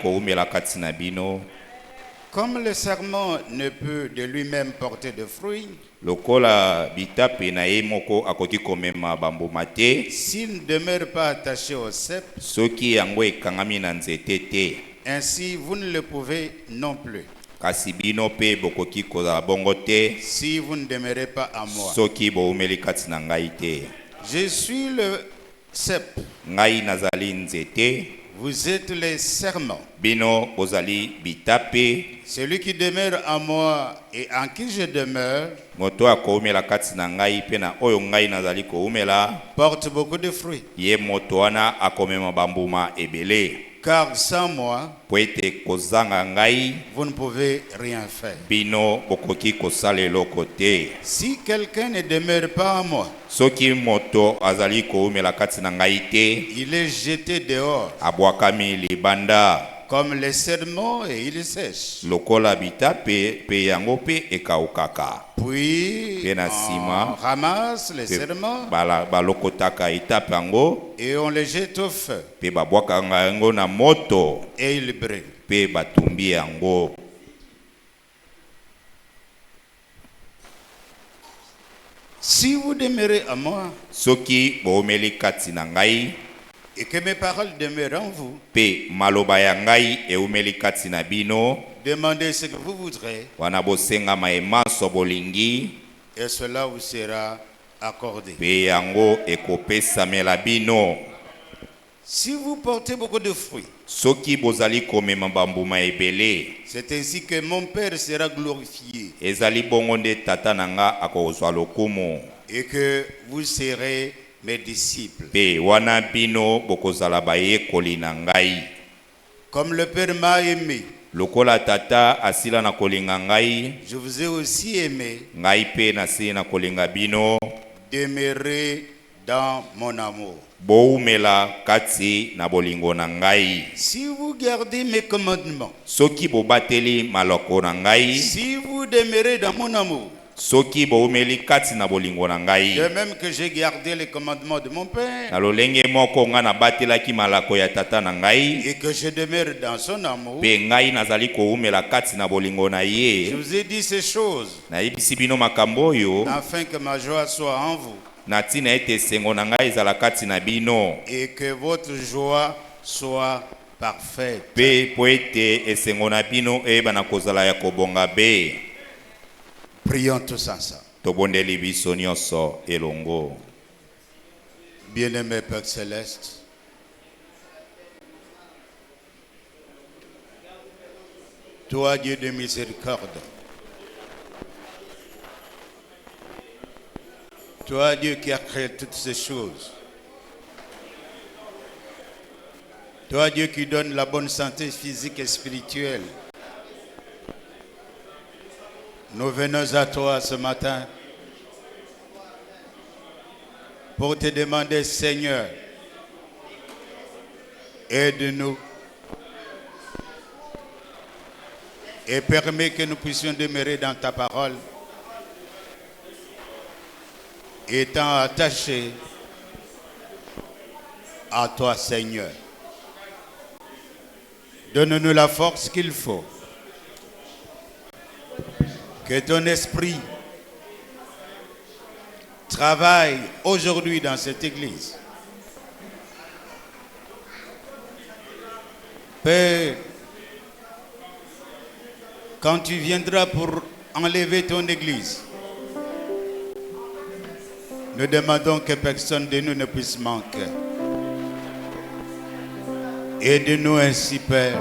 koumela kati na bino. Comme le serment ne peut de lui-même porter de fruits, Lokola bitape na ye moko akoki komema bambuma te, s'il ne demeure pas attaché au cep, soki yango ekangami na nzete te, ainsi vous ne le pouvez non plus, kasi bino pe bokoki kozala bongo te, si vous ne demeurez pas à moi. soki boumeli kati na ngai te. Je suis le cep, Ngai nazali nzete, vous êtes les serments. bino bozali bitape. Celui qui demeure à moi et en qui je demeure Moto akoumela kati na ngai pe na oyo ngai nazali koumela, porte beaucoup de fruits. ye moto wana akomema bambuma ebele. Car sans moi, Po ete kozanga ngai, vous ne pouvez rien faire. bino bokoki kosala eloko te. Si quelqu'un ne demeure pas à moi, Soki moto azali koumela kati na ngai te, il est jeté dehors abwakami libanda comme les serments et il sèche. lokola bitape pe yango pe ekaukaka. Puis Bien à on ciment. ramasse les Pe serments balokotaka etape yango et on les jette au feu pe babwakanga yango na moto et il brûle. pe batumbi yango. Si vous demeurez à moi Soki boumeli kati na ngai et que mes paroles demeurent en vous, pe maloba ya ngai eumeli kati na bino, demandez ce que vous voudrez wana bosenga maemanso bolingi, et cela vous sera accordé. pe yango ekopesamela bino. Si vous portez beaucoup de fruits, Soki bozali komema bambuma ebele, c'est ainsi que mon Père sera glorifié ezali bongo nde tata na nga akozwa lokumu, et que vous serez mes disciples. pe wana bino bokozala bayekoli na ngai. Comme le Père m'a aimé, Lokola tata asila na kolinga ngai, je vous ai aussi aimé. ngai pe nasili na kolinga bino. Demeurez dans mon amour. Boumela kati na bolingo na ngai. Si vous gardez mes commandements, Soki bobateli maloko na ngai, si vous demeurez dans mon amour, soki boumeli kati na bolingo na ngai, de même que j'ai gardé les commandements de mon Père na lolenge moko nga na batelaki malako ya tata na ngai, et que je demeure dans son amour, pe ngai nazali koumela kati na bolingo na je ye, vous ai dit ces choses nayebisi bino makambo oyo afin que ma joie soit en vous na ntina ete esengo na ngai ezala kati na bino, et que votre joie soit parfaite. pe po ete esengo na bino eyeba na kozala ya kobonga be. Prions tous ensemble. Tobondeli biso nyonso elongo. Bien-aimé Père Céleste, toi Dieu de miséricorde, toi Dieu qui a créé toutes ces choses, toi Dieu qui donne la bonne santé physique et spirituelle, nous venons à toi ce matin pour te demander, Seigneur, aide-nous et permets que nous puissions demeurer dans ta parole, étant attachés à toi, Seigneur. Donne-nous la force qu'il faut. Que ton esprit travaille aujourd'hui dans cette église. Père, quand tu viendras pour enlever ton église, nous demandons que personne de nous ne puisse manquer. Aide-nous ainsi, Père.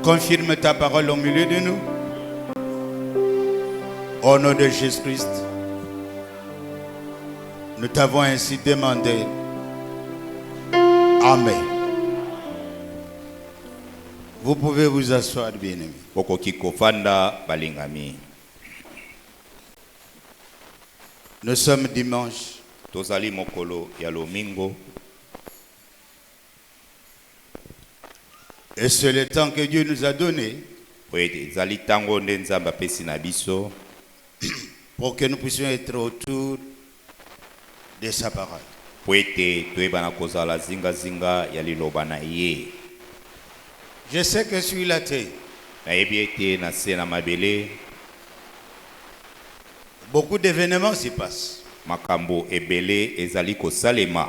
Confirme ta parole au milieu de nous. Au nom de Jésus-Christ, nous t'avons ainsi demandé. Amen. Vous pouvez vous asseoir, bien-aimés. Bokoki kofanda balingami. Nous sommes dimanche. Tozali mokolo ya lomingo. Et c'est le temps que Dieu nous a donné Zali tango nde Nzambe apesi na biso pour que nous puissions être autour de sa parole. po ete toyebana kozala zingazinga ya liloba na ye. Je sais que sur la terre, Nayebi ete na se na mabele beaucoup d'événements s'y passent. makambo ebele ezali kosalema.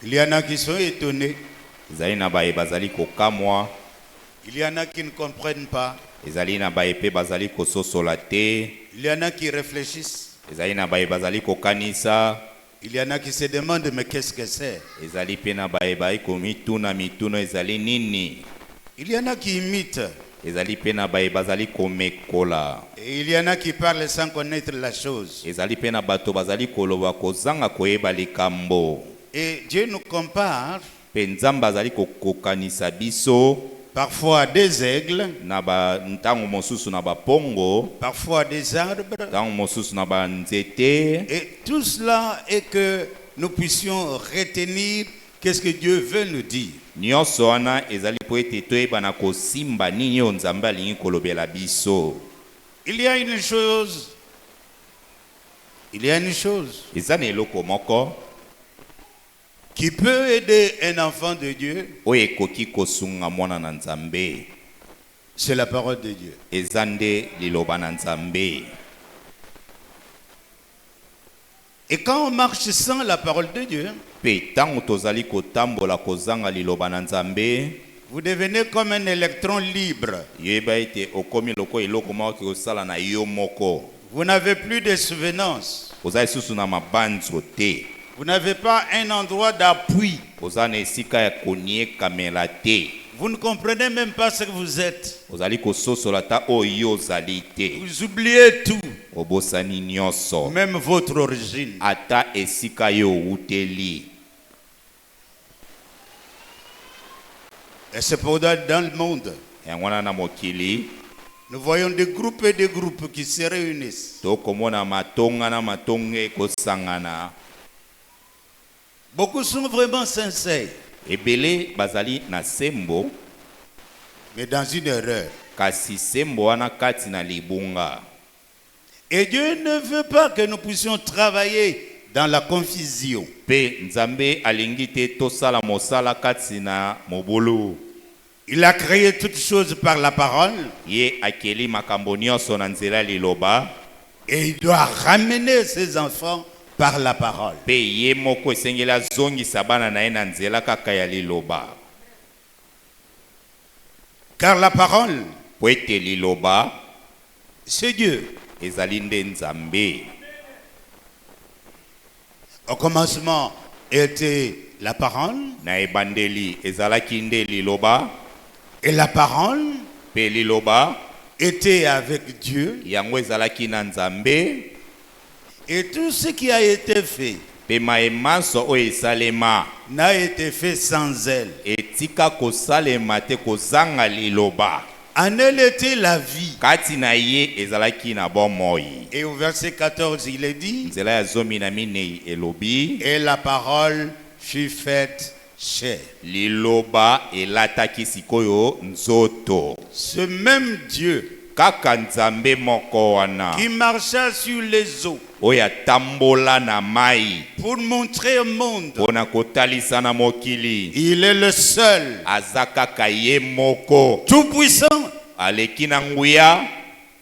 Il y en a qui sont étonnés. Ezali na baye bazali kokamwa, Il y en a qui ne comprennent pas. ezali na baye pe bazali kososola te, Il y en a qui réfléchissent. ezali na baye bazali kokanisa, Il y en a qui se demandent mais qu'est-ce que c'est? ezali pe na baye baye komituna mituno ezali nini. Il y en a qui imitent. Ezali pe na baye bazali komekola, Et il y en a qui parlent sans connaître la chose. ezali pe na bato bazali koloba kozanga koyeba likambo. Et Dieu nous compare Pe Nzambe azali kokanisa biso parfois à des aigles, na ba ntango mosusu na bapongo, parfois à des arbres. ntango mosusu na banzete. Et tout cela est que nous puissions retenir qu'est-ce que Dieu veut nous dire. Nyonso wana ezali po ete toyebana kosimba nini oyo Nzambe alingi kolobela biso. Il y a une chose. Eza na eloko moko Qui peut aider un enfant de Dieu, oyo ekoki kosunga mwana na Nzambe. c'est la parole de Dieu. Eza nde liloba na Nzambe. Et quand on marche sans la parole de Dieu, Pe ntango tozali kotambola kozanga liloba na Nzambe, vous devenez comme un électron libre. yeba ete okomi loko eloko moko kosala na yo moko. Vous n'avez plus de souvenance. Ozali susu na mabanzo te. Vous n'avez pas un endroit d'appui. Oza na esika ya koniekamela te. Vous ne comprenez même pas ce que vous êtes. Ozali kososola ta oyo ozali te. Vous oubliez tout, Obosani nyonso. même votre origine. Ata esika yo uteli. Et c'est pourquoi dans le monde, Yangwana na mokili, nous voyons des groupes et des groupes qui se réunissent. tokomona matonga na matonge kosangana. Beaucoup sont vraiment sincères, Ebele bazali na sembo, mais dans une erreur. kasi sembo wana kati na libunga. Et Dieu ne veut pas que nous puissions travailler dans la confusion. Pe Nzambe alingi te tosala mosala kati na mobulu. Il a créé toutes choses par la parole Ye akeli makambo nyonso na nzela liloba. et il doit ramener ses enfants par la parole. Pe ye moko esengeli azongisa bana na ye na nzela kaka ya liloba. Car la parole, Po ete liloba c'est Dieu. ezali nde Nzambe. Au commencement était la parole, Na ebandeli ezalaki nde liloba. et la parole Pe liloba était avec Dieu, yango ezalaki na Nzambe. et tout ce qui a été fait Pe maemanso oyo esalema n'a été fait sans elle. etika kosalema te kozanga liloba. En elle était la vie. Kati na ye ezalaki na bomoi. Et au verset 14, il est dit, Nzela ya zomi na minei elobi. et la parole fut faite chair. Liloba elataki sikoyo nzoto. Ce même Dieu Kaka Nzambe moko wana qui marcha sur les eaux oyo atambola na mai pour montrer au monde, mpona kotalisa na mokili. il est le seul, Aza kaka ye moko tout puissant. aleki na nguya.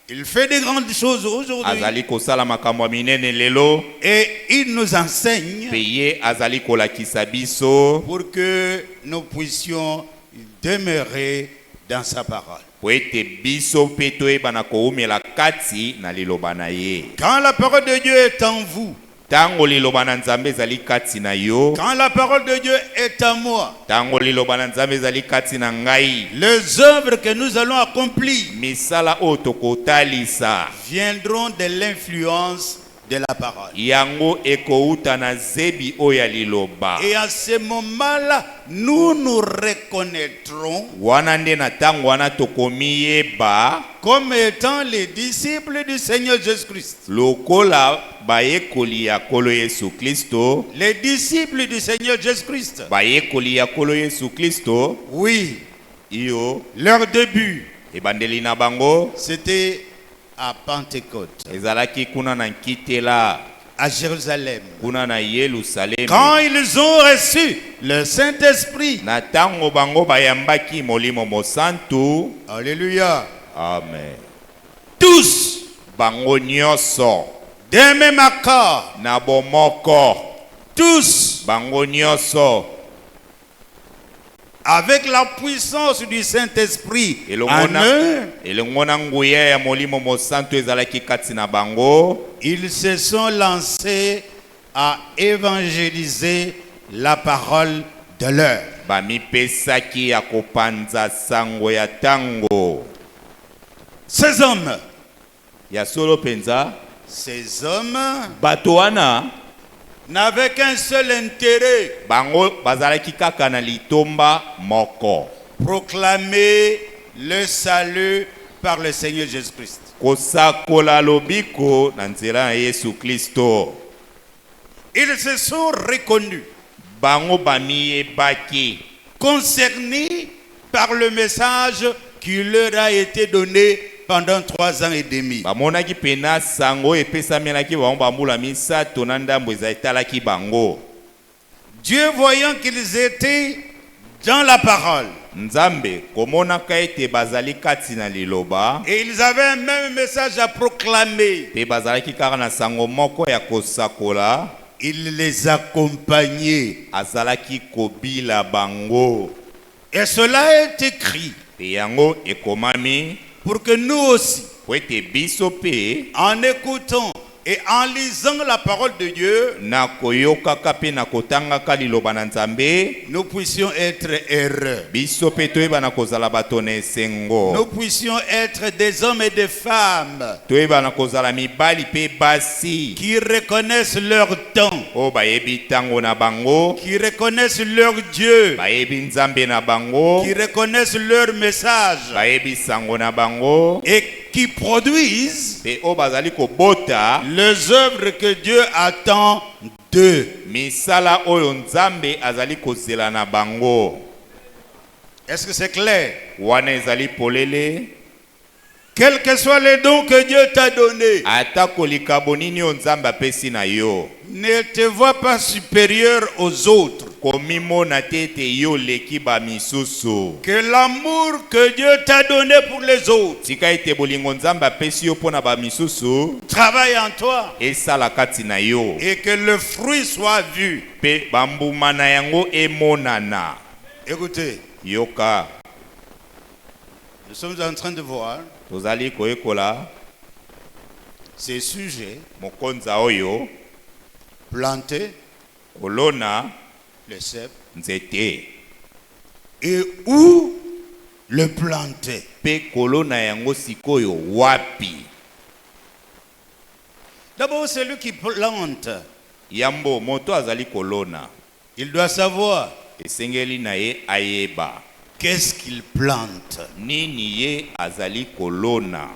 Il fait de grandes choses aujourd'hui Azali kosala makambo ya minene lelo. et il nous enseigne Pe ye azali kolakisa biso pour que nous puissions demeurer dans sa parole. po ete biso mpe toyebana koumela kati na liloba na ye. Quand la parole de Dieu est en vous, Tango liloba na Nzambe ezali kati na yo, quand la parole de Dieu est en moi, tango liloba na Nzambe ezali kati na ngai, les œuvres que nous allons accomplir misala oyo tokotalisa viendront de l'influence de la parole. yango ekouta na zebi oyo ya liloba. Et à ce moment-là, nous nous reconnaîtrons Wana nde na tango wana tokomi yeba comme étant les disciples du Seigneur Jésus-Christ. lokola bayekoli ya Nkolo Yesu Kristo. Les disciples du Seigneur Jésus-Christ. Bayekoli ya Nkolo Yesu Kristo Oui, iyo leur début, ebandeli na bango c'était à Pentecôte. ezalaki kuna na nkitela. à Jérusalem. kuna na Yerusalem. Quand ils ont reçu le Saint-Esprit. Na tango bango bayambaki molimo mosantu. Alléluia. Amen. Tous, Bango nyonso d'un même accord, na bomoko. tous, Bango nyonso avec la puissance du Saint-Esprit en elongona eux, elongona nguya ya molimo mosantu ezalaki kati na bango. ils se sont lancés à évangéliser la parole de l'heure. Bamipesaki ya kopanza sango ya tango. Ces hommes, Ya solo penza ces hommes bato wana n'avaient qu'un seul intérêt, bango bazalaki kaka na litomba moko, proclamer le salut par le Seigneur Jésus-Christ. kosakola lobiko na nzela ya Yesu Kristo. Ils se sont reconnus, Bango bamiyebaki concernés par le message qui leur a été donné pendant 3 ans et demi. bamonaki pena sango epesamelaki bango bambula misato na ndambo etalaki bango. Dieu, voyant qu'ils étaient dans la parole, Nzambe komonaka ete bazali kati na liloba et ils avaient un même message à proclamer, pe bazalaki kaka na sango moko ya kosakola, il les accompagnait. azalaki kobila bango. Et cela est écrit Pe yango ekomami pour que nous aussi, po ete biso pe en écoutant et en lisant la parole de Dieu, na koyokaka pe na kotangaka liloba na Nzambe, nous puissions être heureux. biso pe toyeba na kozala bato na esengo. Nous puissions être des hommes et des femmes Toyeba na kozala mibali pe basi qui reconnaissent leur temps, o bayebi tango na bango, qui reconnaissent leur Dieu, bayebi Nzambe na bango, qui reconnaissent leur message bayebi sango na bango, et qui produisent pe o bazali kobota les œuvres que Dieu attend d'eux. misala oyo Nzambe azali kozela na bango. Est-ce que c'est clair? Wana ezali polele. Quels que soient les dons que Dieu t'a donnés, Ata kolikabo nini oyo Nzambe apesi na yo, ne te vois pas supérieur aux autres. komimona te ete yo leki bamisusu. Que l'amour que Dieu t'a donné pour les autres Tika ete bolingo Nzambe apesi yo mpona bamisusu travaille en toi esala kati na yo, et que le fruit soit vu. pe bambuma na yango emonana. Écoutez, Yoka nous sommes en train de voir tozali koyekola ces sujets mokonza oyo plantés, kolona le cep, nzete et où le planter. pe kolona yango sikoyo wapi. D'abord, celui qui plante, Yambo moto azali kolona il doit savoir esengeli na ye ayeba qu'est-ce qu'il plante. nini ye azali kolona.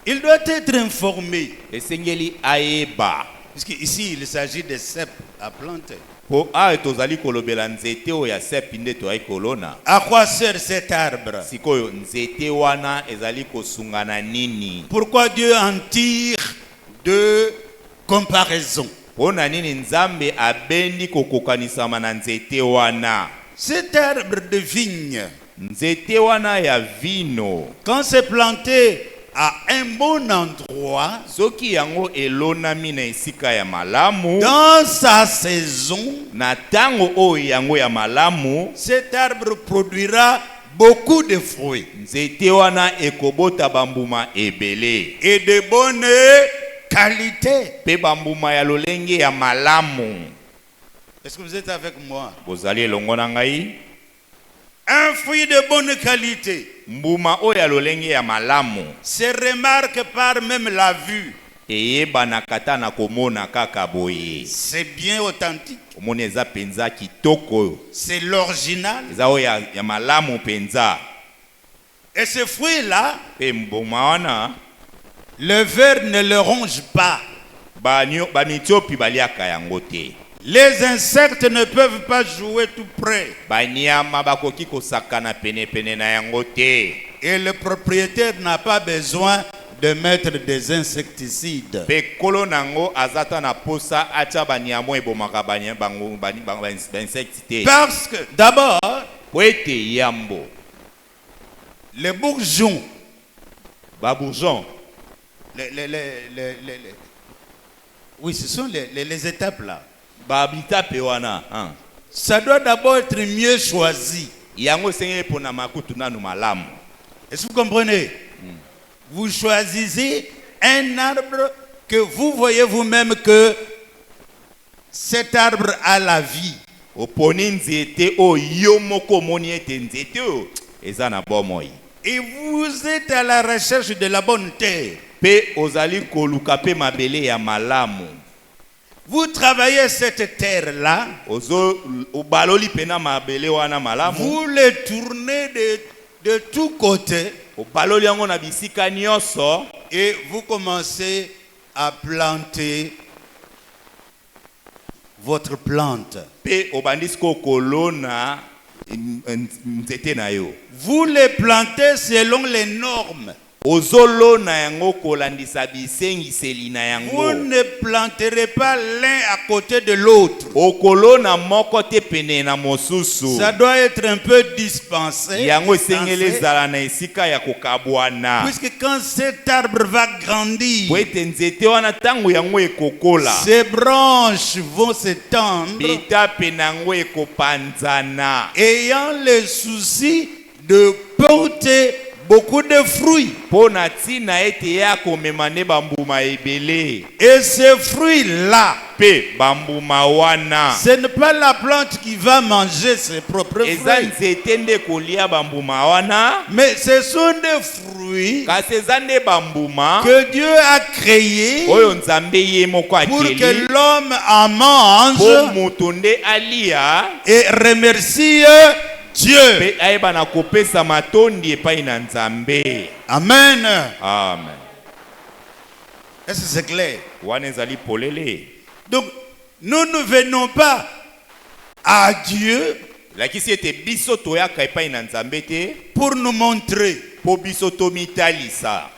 Il doit être informé. Esengeli ayeba Puisqu'ici, il s'agit de cèpes à planter. po ayo tozali kolobela nzete oyo ya sepi nde toyai kolona. À quoi sert cet arbre? Sikoyo nzete wana ezali kosungana nini? Pourquoi Dieu en tire deux comparaisons? Pona nini Nzambe abendi kokokanisama na nzete wana? Cet arbre de vigne, Nzete wana ya vino, quand c'est planté à un bon endroit, soki yango elonami na esika ya malamu, dans sa saison, na tango oyo yango ya malamu, cet arbre produira beaucoup de fruits nzete wana ekobota bambuma ebele et de bonne qualité. pe bambuma ya lolenge ya malamu. Est-ce que vous êtes avec moi? Bozali elongo na ngai? Un fruit de bonne qualité Mbuma oyo ya lolenge ya malamu se remarque par même la vue. eyebanaka ta na komona kaka boye. C'est bien authentique. Omoni eza penza kitoko, C'est l'original. eza oyo ya malamu penza. Et ce fruit-là, Pe mbuma wana le ver ne le ronge pas. bamitiopi baliaka yango te. Les insectes ne peuvent pas jouer tout près. Banyama bakoki kosakana pene pene na yango te. Et le propriétaire n'a pas besoin de mettre des insecticides. Pe kolo nango azata na posa acha banyamo ebomaka bango insectes. Parce que d'abord, Poete yambo. les bourgeons, Ba bourgeon. oui, ce sont les étapes là. Ba habita pe wana. Ça doit d'abord être mieux choisi. Yango senge pona makutu nanu malamu. Est-ce que vous comprenez? Vous choisissez un arbre que vous voyez vous-même que cet arbre a la vie. Oponi nzete o yo moko moni ete nzete o eza na bomoi. Et vous êtes à la recherche de la bonne terre. Pe ozali koluka pe mabele ya malamu. Vous travaillez cette terre-là. Ozo obaloli pena mabele wana malamu. Vous les tournez de tous côtés. Obaloli yango na bisika nyonso. Et vous commencez à planter votre plante. Pe obandisiko kolona nzete na yo. Vous les plantez selon les normes. Ozolona yango kolandisa bisengiseli na yango. Vous ne planterez pas l'un à côté de l'autre. Okolona moko te pene na mosusu. Ça doit être un peu dispensé. Yango sengele zala na esika ya kokabwana. Puisque quand cet arbre va grandir, Poete nzete wana tango yango ekokola. ses branches vont s'étendre, Bitape nango ekopanzana. ayant le souci de porter beaucoup de fruits. Pona tina ete ya komemane bambuma ebele. Et ces fruits-là, Pe bambuma wana. ce n'est pas la plante qui va manger ses propres Eza fruits, nzete nde kolia bambuma wana. mais ce sont des fruits Kasi eza nde bambuma. que Dieu a créés Oyo nzambe ye moko pour akeli. que l'homme en Po mange moto nde alia. et remercie Dieu. Pe ayeba na kopesa matondi epai na nzambe. Amen. Amen. Est-ce que c'est clair? Wana ezali polele. Donc, nous ne venons pas à Dieu Lakisi ete biso toyaka epai na nzambe te. pour nous montrer. Po biso tomitalisa.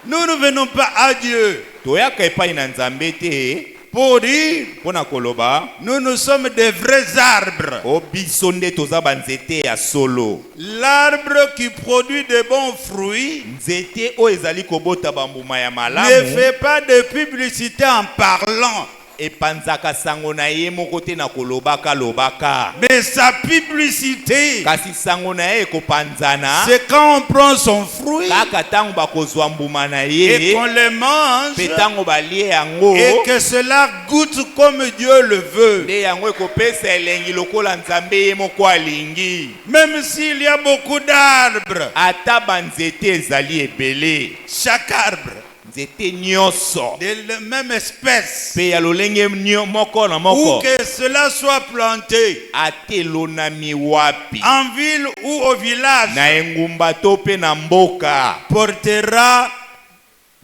Nous ne venons pas à Dieu Toyaka epai na nzambe te. pour dire Pona koloba. nous sommes des vrais arbres. O biso nde toza banzete ya solo. L'arbre qui produit de bons fruits Nzete o ezali kobota bambuma ya ne malamu. fait pas de publicité en parlant, Epanzaka sango na ye moko te na kolobaka lobaka. mais sa publicité, Kasi sango na ye ekopanzana. c'est quand on prend son fruit Kaka tango bakozwa mbuma na et ye. qu'on le mange Pe tango balie yango. et que cela goûte comme Dieu le veut. Nde yango ekopesa elengi lokola nzambe ye moko alingi. Même s'il y a beaucoup d'arbres, Ata banzete ezali ebele. chaque arbre Nzete nyonso. de la même espèce, Pe ya lolenge moko na ou moko. que cela soit planté Atelonami wapi. en ville ou au village, Na engumba to pe na mboka. portera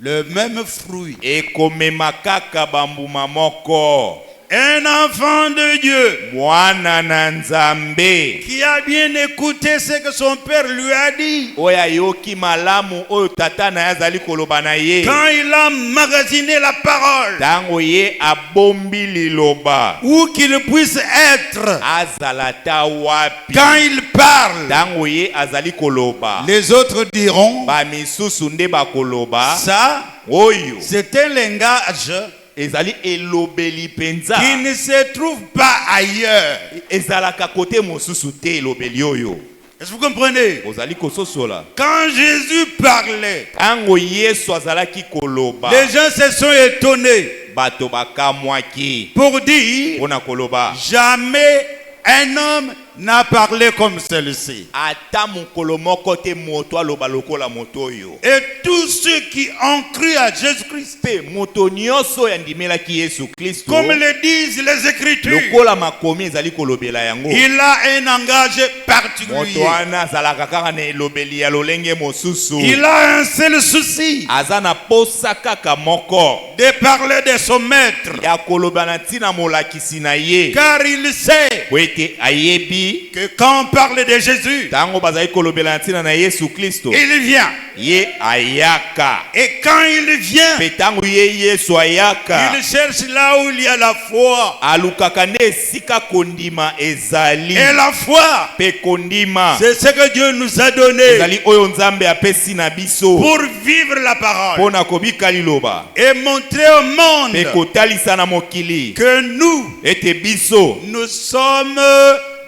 le même fruit. Ekomema kaka bambuma moko. Un enfant de Dieu Mwana na nzambe. qui a bien écouté ce que son père lui a dit, Oya yoki malamu oyo tata na ye azali koloba na ye. quand il a emmagasiné la parole, Tango ye abombi liloba. où qu'il puisse être, Azala ta wapi. quand il parle, Tango ye azali koloba. les autres diront, Ba misusu nde bakoloba. ça, Oyo c'est un langage ezali elobeli penza. qui ne se trouve pas ailleurs. Ezalaka kote mosusu te elobeli oyo. Est-ce que vous comprenez? Ozali kososola. Quand Jésus parlait, Tango Yesu azalaki koloba. les gens se sont étonnés Bato bakamwaki. pour dire, Pona koloba. jamais un homme n'a parlé comme celui-ci. Ata mokolo moko te moto aloba lokola moto oyo. Et tous ceux qui ont cru à Jésus-Christ, Pe moto nyonso yandimelaki Yesu Kristo. comme le disent les Écritures, Lokola makomi ezali kolobela yango. il a un langage particulier. wana azalaka kaka na elobeli ya lolenge mosusu. Il a un seul souci, aza na posa kaka moko de parler de son maître. ya koloba na ntina molakisi na ye. Car il sait Po ete ayebi que quand on parle de Jésus, ntango bazali kolobela na ntina na Yesu Kristo, il vient. ye ayaka. Et quand il vient, Pe ntango ye Yesu ayaka, il cherche là où il y a la foi. alukaka nde esika kondima ezali. Et la foi, Pe kondima c'est ce que Dieu nous a donné ezali oyo Nzambe apesi na biso pour vivre la parole mpona kobika liloba et montrer au monde pe kotalisa na mokili que nous, ete biso nous sommes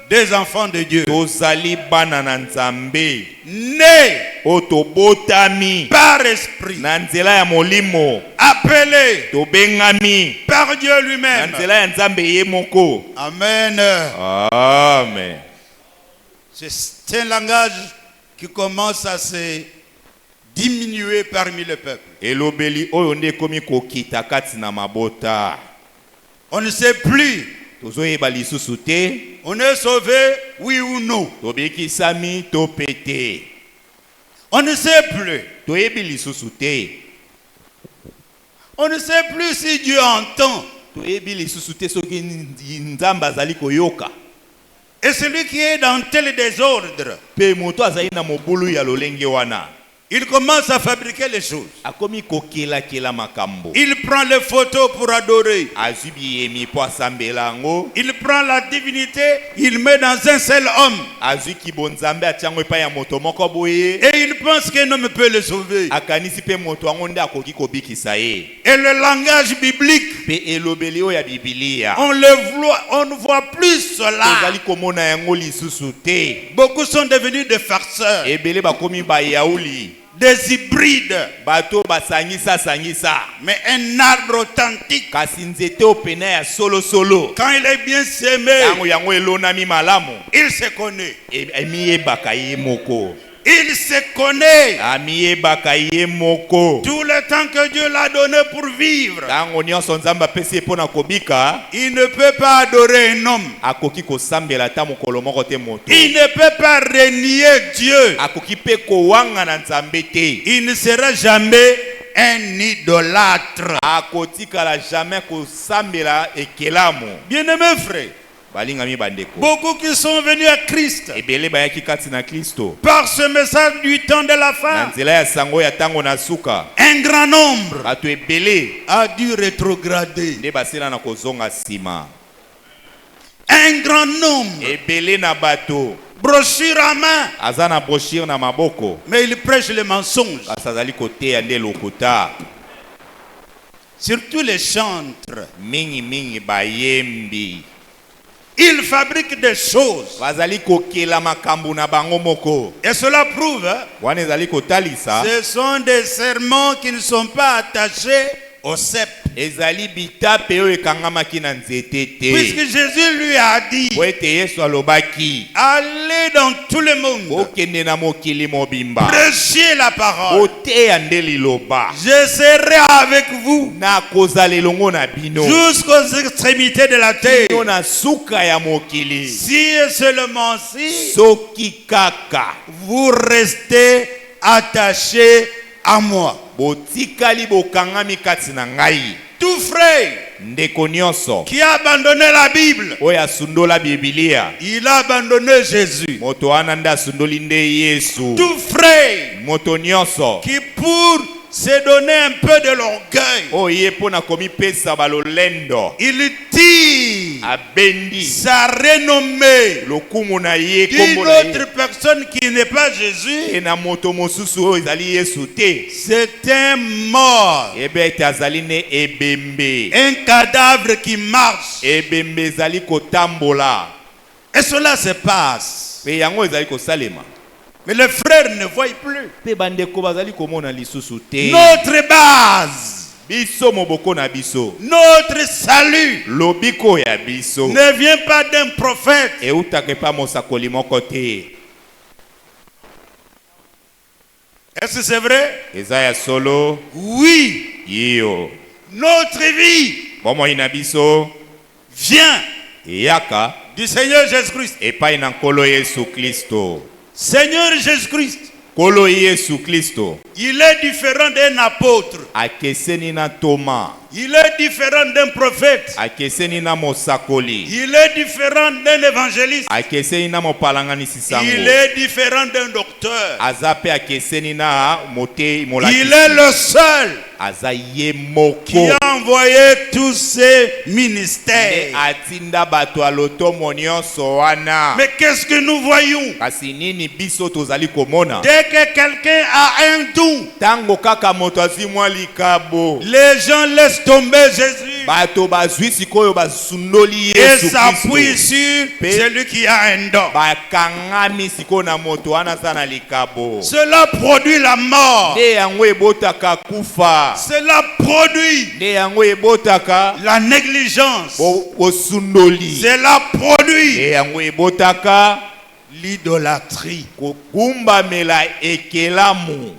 des enfants de Dieu, tozali bana na Nzambe nés oyo tobotami par esprit, na nzela ya molimo, appelés tobengami par Dieu na lui-même. nzela ya Nzambe ye moko. Amen. Amen. C'est un langage qui commence à se diminuer parmi le peuple. elobeli oyo nde ekomi kokita kati na mabota. On ne sait plus, Tozoyeba lisusu te, on est sauvé, oui ou non. tobikisami to pete. On ne sait plus. Toyebi lisusu te, On ne sait plus si Dieu entend. toyebi lisusu te soki Nzambe azali koyoka. Et celui qui est dans tel désordre, Pe moto azali na mobulu ya lolenge wana, il commence à fabriquer les choses. akomi kokela makambo. Il prend les photos pour adorer. Azwi biyemi po asambela yango, Il prend la divinité, il met dans un seul homme. azwi kibonzambe atiango epai ya moto moko boye, Et il pense qu'un homme peut le sauver. akanisi pe moto yango nde akoki kobikisa ye. Et le langage biblique, Pe elobeli oyo ya Biblia, on ne voit plus cela. tozali komona yango lisusu te. Beaucoup sont devenus des farceurs, Ebele bakomi bayauli, des hybrides. bato basangisa. Mais un arbre authentique, Kasi nzete opena ya solo, quand il est bien semé, yango yango elonami malamu, il se connaît. amiyebaka ye moko. Il se connaît. Amiyebaka ye moko. Tout le temps que Dieu l'a donné pour vivre, Ntango nyonso Nzambe apesi ye mpona kobika, il ne peut pas adorer un homme. akoki kosambela ata mokolo moko te moto. Il ne peut pas renier Dieu. Akoki pe kowanga na Nzambe te. Il ne sera jamais un idolâtre. Akotikala jamais kosambela ekelamu. Bien-aimés frères, Balingami bandeko, beaucoup qui sont venus à Christ ebele bayaki kati na Kristo par ce message du temps de la na fin, nzela ya sango ya ntango na suka. un grand nombre Bato ebele a dû rétrograder. nde basila na kozonga nsima. Un grand nombre, Ebele na bato brochure à main, aza na brochure na maboko, mais il prêche le mensonge. kasi azali koteya nde lokuta. Surtout les chantres. Mingi bayembi Ils fabriquent des choses. bazali kokela makambo na bango moko. Et cela prouve, Wana ezali kotalisa ce sont des sermons qui ne sont pas attachés au cep. ezali bitape oyo ekangamaki na nzete Puisque te. Jésus lui a dit, Po ete Yesu alobaki, allez dans tout le monde, okende na mokili mobimba, prêchez la parole. oteya nde liloba, Je serai avec vous nakozala elongo na bino jusqu'aux extrémités de la terre. bino na suka ya mokili. Si et seulement si Soki kaka vous restez attachés à moi. botikali bokangami kati na ngai. Tout frère Ndeko nyonso qui a abandonné la Bible, oyo asundola Biblia, il a abandonné Jésus. moto wana nde asundoli nde Yesu. Tout frère Moto nyonso qui pour se donner un peu de l'orgueil, oyo ye mpona komipesa balolendo, il tire abendi sa renommée lokumu na ye, d'une kombo na autre personne qui n'est pas Jésus. ye, na moto mosusu oyo ezali Yesu te. C'est un mort, Ebe ete azali ne ebembe. un cadavre qui marche. Ebembe ezali kotambola, Et cela se passe. pe yango ezali kosalema. Mais les frères ne voient plus. Pe bandeko bazali komona lisusu te. Notre base, Biso moboko na biso, notre salut lobiko ya biso, ne vient pas d'un prophète. eutaka epa mosakoli moko te. Est-ce que c'est vrai? Eza ya solo Oui. yo. Notre vie Bomoi na biso vient eyaka du Seigneur Jésus-Christ. epai na nkolo Yesu Kristo. Seigneur Jésus-Christ, Nkolo Yesu Kristo il est différent d'un apôtre. akeseni na Toma, Il est différent d'un prophète. akeseni na mosakoli, Il est différent d'un évangéliste. akeseni na mopalanganisi sango, Il est différent d'un docteur. aza pe akeseni na mote Il molakisi, est le seul aza ye qui moko a envoyé tous ces nde ministères. atinda bato ya lotomo nyonso wana. Mais qu'est-ce que nous voyons? Kasi nini biso tozali komona? Dès que quelqu'un a un don, Tango kaka moto azwi mwa likabo, les gens laissent tomber Jésus bato bazwi sikoyo basundoli et Yesu s'appuient Kristo, sur Pe- celui qui a un don. bakangami sikoyo na moto wana aza na likabo. Cela produit la mort. Nde yango ebotaka kufa, Cela produit nde yango ebotaka la négligence. bosundoli, Cela produit nde yango ebotaka l'idolâtrie. kogumbamela ekelamu.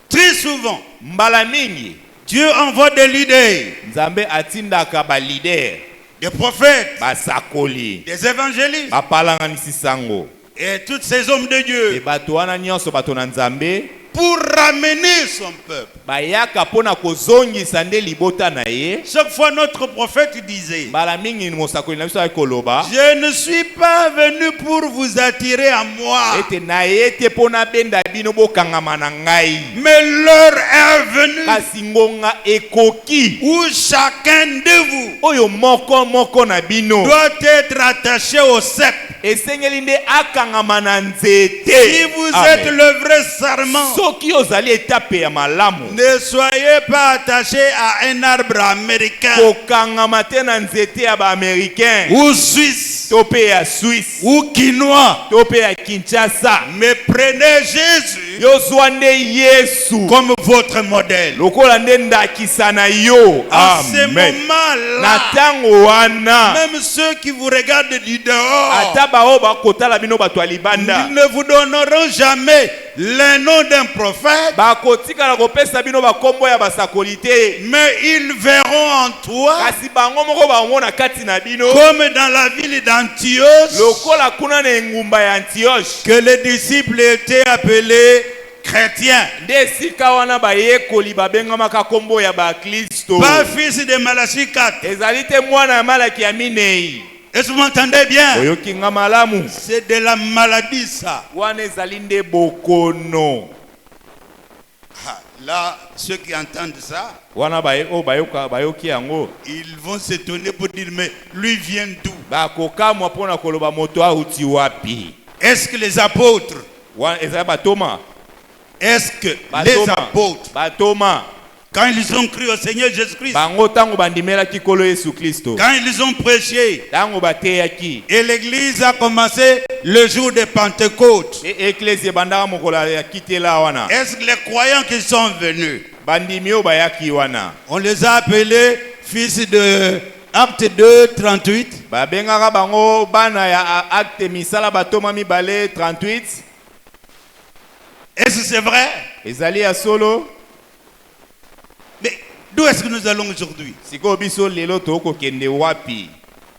Très souvent, Mbala mingi Dieu envoie des leaders, Nzambe atindaka ba leader, des prophètes, basakoli, des évangélistes bapalanganisi sango, et tous ces hommes de e Dieu bato wana nyonso bato na Nzambe pour ramener son peuple. bayaka mpona kozongisa nde libota na ye. Chaque fois notre prophète disait, Mbala mingi mosakoli na biso akoloba je ne suis pas venu pour vous attirer à moi, ete na ye te mpona benda bino bokangama na ngai, mais l'heure est venue kasi ngonga ekoki où chacun de vous oyo moko na bino doit être attaché au cep. esengeli nde akangama na nzete. Si vous Amen. êtes le vrai sarment, Soki ozali etape ya malamu, ne soyez pas attaché à un arbre américain kokangama te na nzete ya baaméricain ou suisse to pe ya Swisse ou quinois, to pe ya Kinshasa. mais prenez Jésus Yozwa nde Yesu comme votre modèle. lokola nde ndakisa na yo. À ce Amen. Na moment-là, ntango wana même ceux qui vous regardent du dehors, ata bao bakotala bino bato ya libanda ils ne vous donneront jamais le nom d'un prophète, bakotikala kopesa bino bakombo ya basakoli te, mais ils verront en toi, kasi bango moko bamona kati na bino comme dans la ville d'Antioche, lokola kuna na engumba ya Antioche, que les disciples étaient appelés chrétiens. nde esika wana bayekoli babengamaka kombo ya baklisto. Pas fils de Malachie 4. Ezali te mwana ya Malaki ya minei. Est-ce que vous m'entendez bien? Oyoki nga malamu, C'est de la maladie ça. wana ezali nde bokono. Ah, là, ceux qui entendent ça, Wana bayoki yango ils vont s'étonner pour dire, mais lui vient d'où? bakokamwa mpona koloba moto auti wapi. Est-ce que les apôtres, Ezali batoma, est-ce que les batoma, apôtres, batoma quand ils ont cru au Seigneur Jésus-Christ, bango tango bandimelaki kolo Yesu Kristo, quand ils ont prêché, tango bateyaki et l'église a commencé le jour de Pentecôte, eklesi ebandaka mokolo ya kitela wana, est-ce que les croyants qui sont venus, bandimi oyo bayaki wana on les a appelés fils de Acte 2, 38? babengaka bango bana ya acte misala batoma mibale 38? Est-ce que c'est vrai? Ezali ya solo? Mais d'où est-ce que nous allons aujourd'hui? Sikoyo biso lelo tokokende wapi?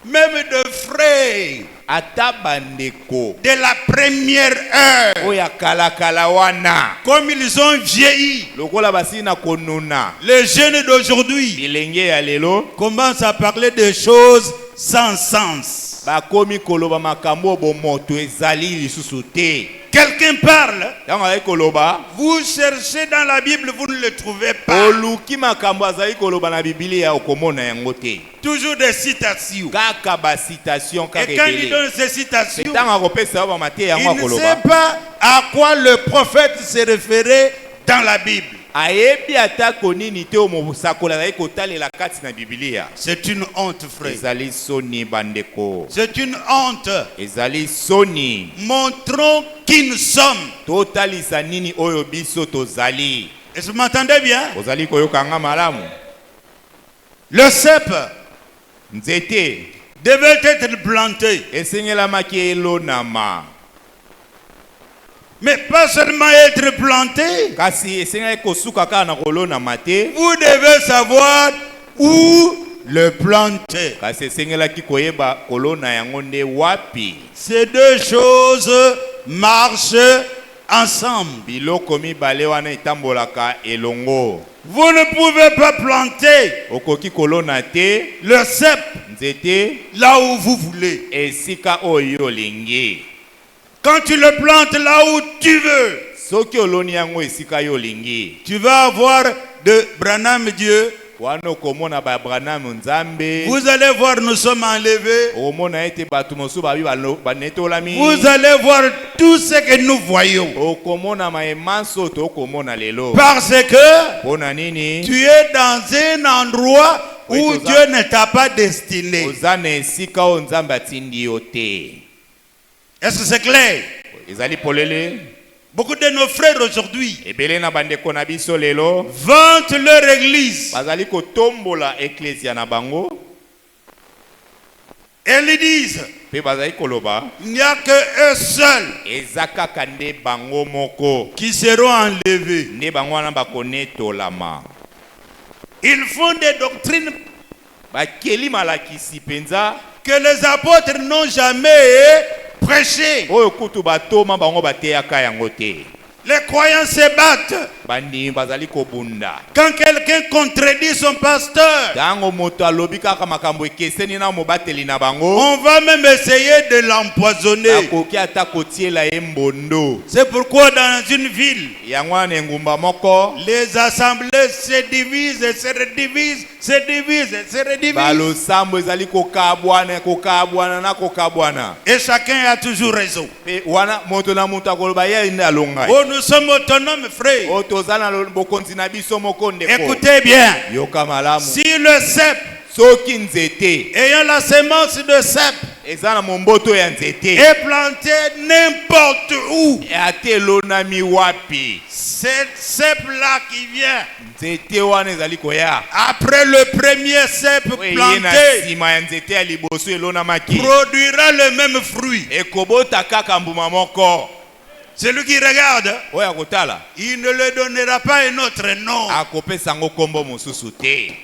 Même de frères Ata bandeko de la première heure, oya kalakala wana, comme ils ont vieilli, lokola basi na konuna, les jeunes d'aujourd'hui bilenge ya lelo commencent à parler de choses sans sens. bakomi koloba makambo bomoto ezali lisusu te. Quelqu'un parle, Tango azali koloba, vous cherchez dans la Bible, vous ne le trouvez pas. oluki makambo azali koloba na Biblia okomona yango te. Toujours des citations. Kaka ba citation kaka Et quand il ebele. donne ces citations, Tango akopesa ba mate yango il ne akoloba, sait pas à quoi le prophète s'est référé dans la Bible. ayebi ata konini te omosakola azali kotalela kati na Biblia. C'est une honte, frère. Ezali soni bandeko, C'est une honte. ezali soni. Montrons qui nous sommes. Totalisa nini oyo biso tozali. Est-ce que vous m'entendez bien? Ozali koyokanga malamu. Le cep Nzete devait être planté. esengelamaki elonama, Mais pas seulement être planté. kasi esengelaki kosuka kaka na kolonama te. Vous devez savoir où le planter. kasi esengelaki koyeba kolona yango nde wapi. Ces deux choses marchent ensemble. Biloko mibale wana etambolaka elongo. Vous ne pouvez pas planter Okoki kolona te le cep nzete là où vous voulez. esika oyo olingi. Quand tu le plantes là où tu veux, Soki oloni yango esika yo olingi, tu vas avoir de Branham Dieu. wana okomona ba Branham Nzambe. Vous allez voir, nous sommes enlevés. Okomona ete bato mosusu babi banetolami. Vous allez voir tout ce que nous voyons. Okomona maemanso to okomona lelo. Parce que Pona nini? tu es dans un endroit Oui, où Toza. Dieu ne t'a pas destiné. Oza na esika o Nzambe atindi yo te. Est-ce que c'est clair? Ezali polele. Beaucoup de nos frères aujourd'hui Ebele na bandeko na biso lelo. vantent leur église. Bazali kotombola eklesia na bango. Et ils disent, Pe bazali koloba. il n'y a que eux seuls Eza kaka nde bango moko. qui seront enlevés. Nde bango wana bakonetolama. Ils font des doctrines Bakeli malakisi penza. que les apôtres n'ont jamais prêchées. Oyo kutu batoma bango bateyaka yango te. Les croyants se battent. Bandi bazali kobunda. Quand quelqu'un contredit son pasteur, Tango moto alobi kaka makambo ekeseni na mobateli na bango. on va même essayer de l'empoisonner. Akoki ata kotiela ye mbondo. C'est pourquoi dans une ville, Yango wana engumba moko. les assemblées se divisent et se redivisent, se divisent et se redivisent. Balosambo ezali kokabwana na kokabwana. Et chacun a toujours raison. Pe wana moto na moto akoloba ye nde alonga. Oh, nous sommes autonomes, frères. O tozana bokonzi na biso moko ndeko. Écoutez bien. Yoka malamu. Si le cep, Soki nzete ayant la semence de cep, eza na momboto ya nzete. est planté n'importe où, Atelonami wapi. cette cep-là qui vient, Nzete wana ezali koya. après le premier cep Oye na planté, sima ya nzete ya liboso elonamaki. produira le même fruit. Ekobota kaka mbuma moko. Celui qui regarde, Oyo akotala. il ne le donnera pas un autre nom. Akopesa ngo kombo mosusu te.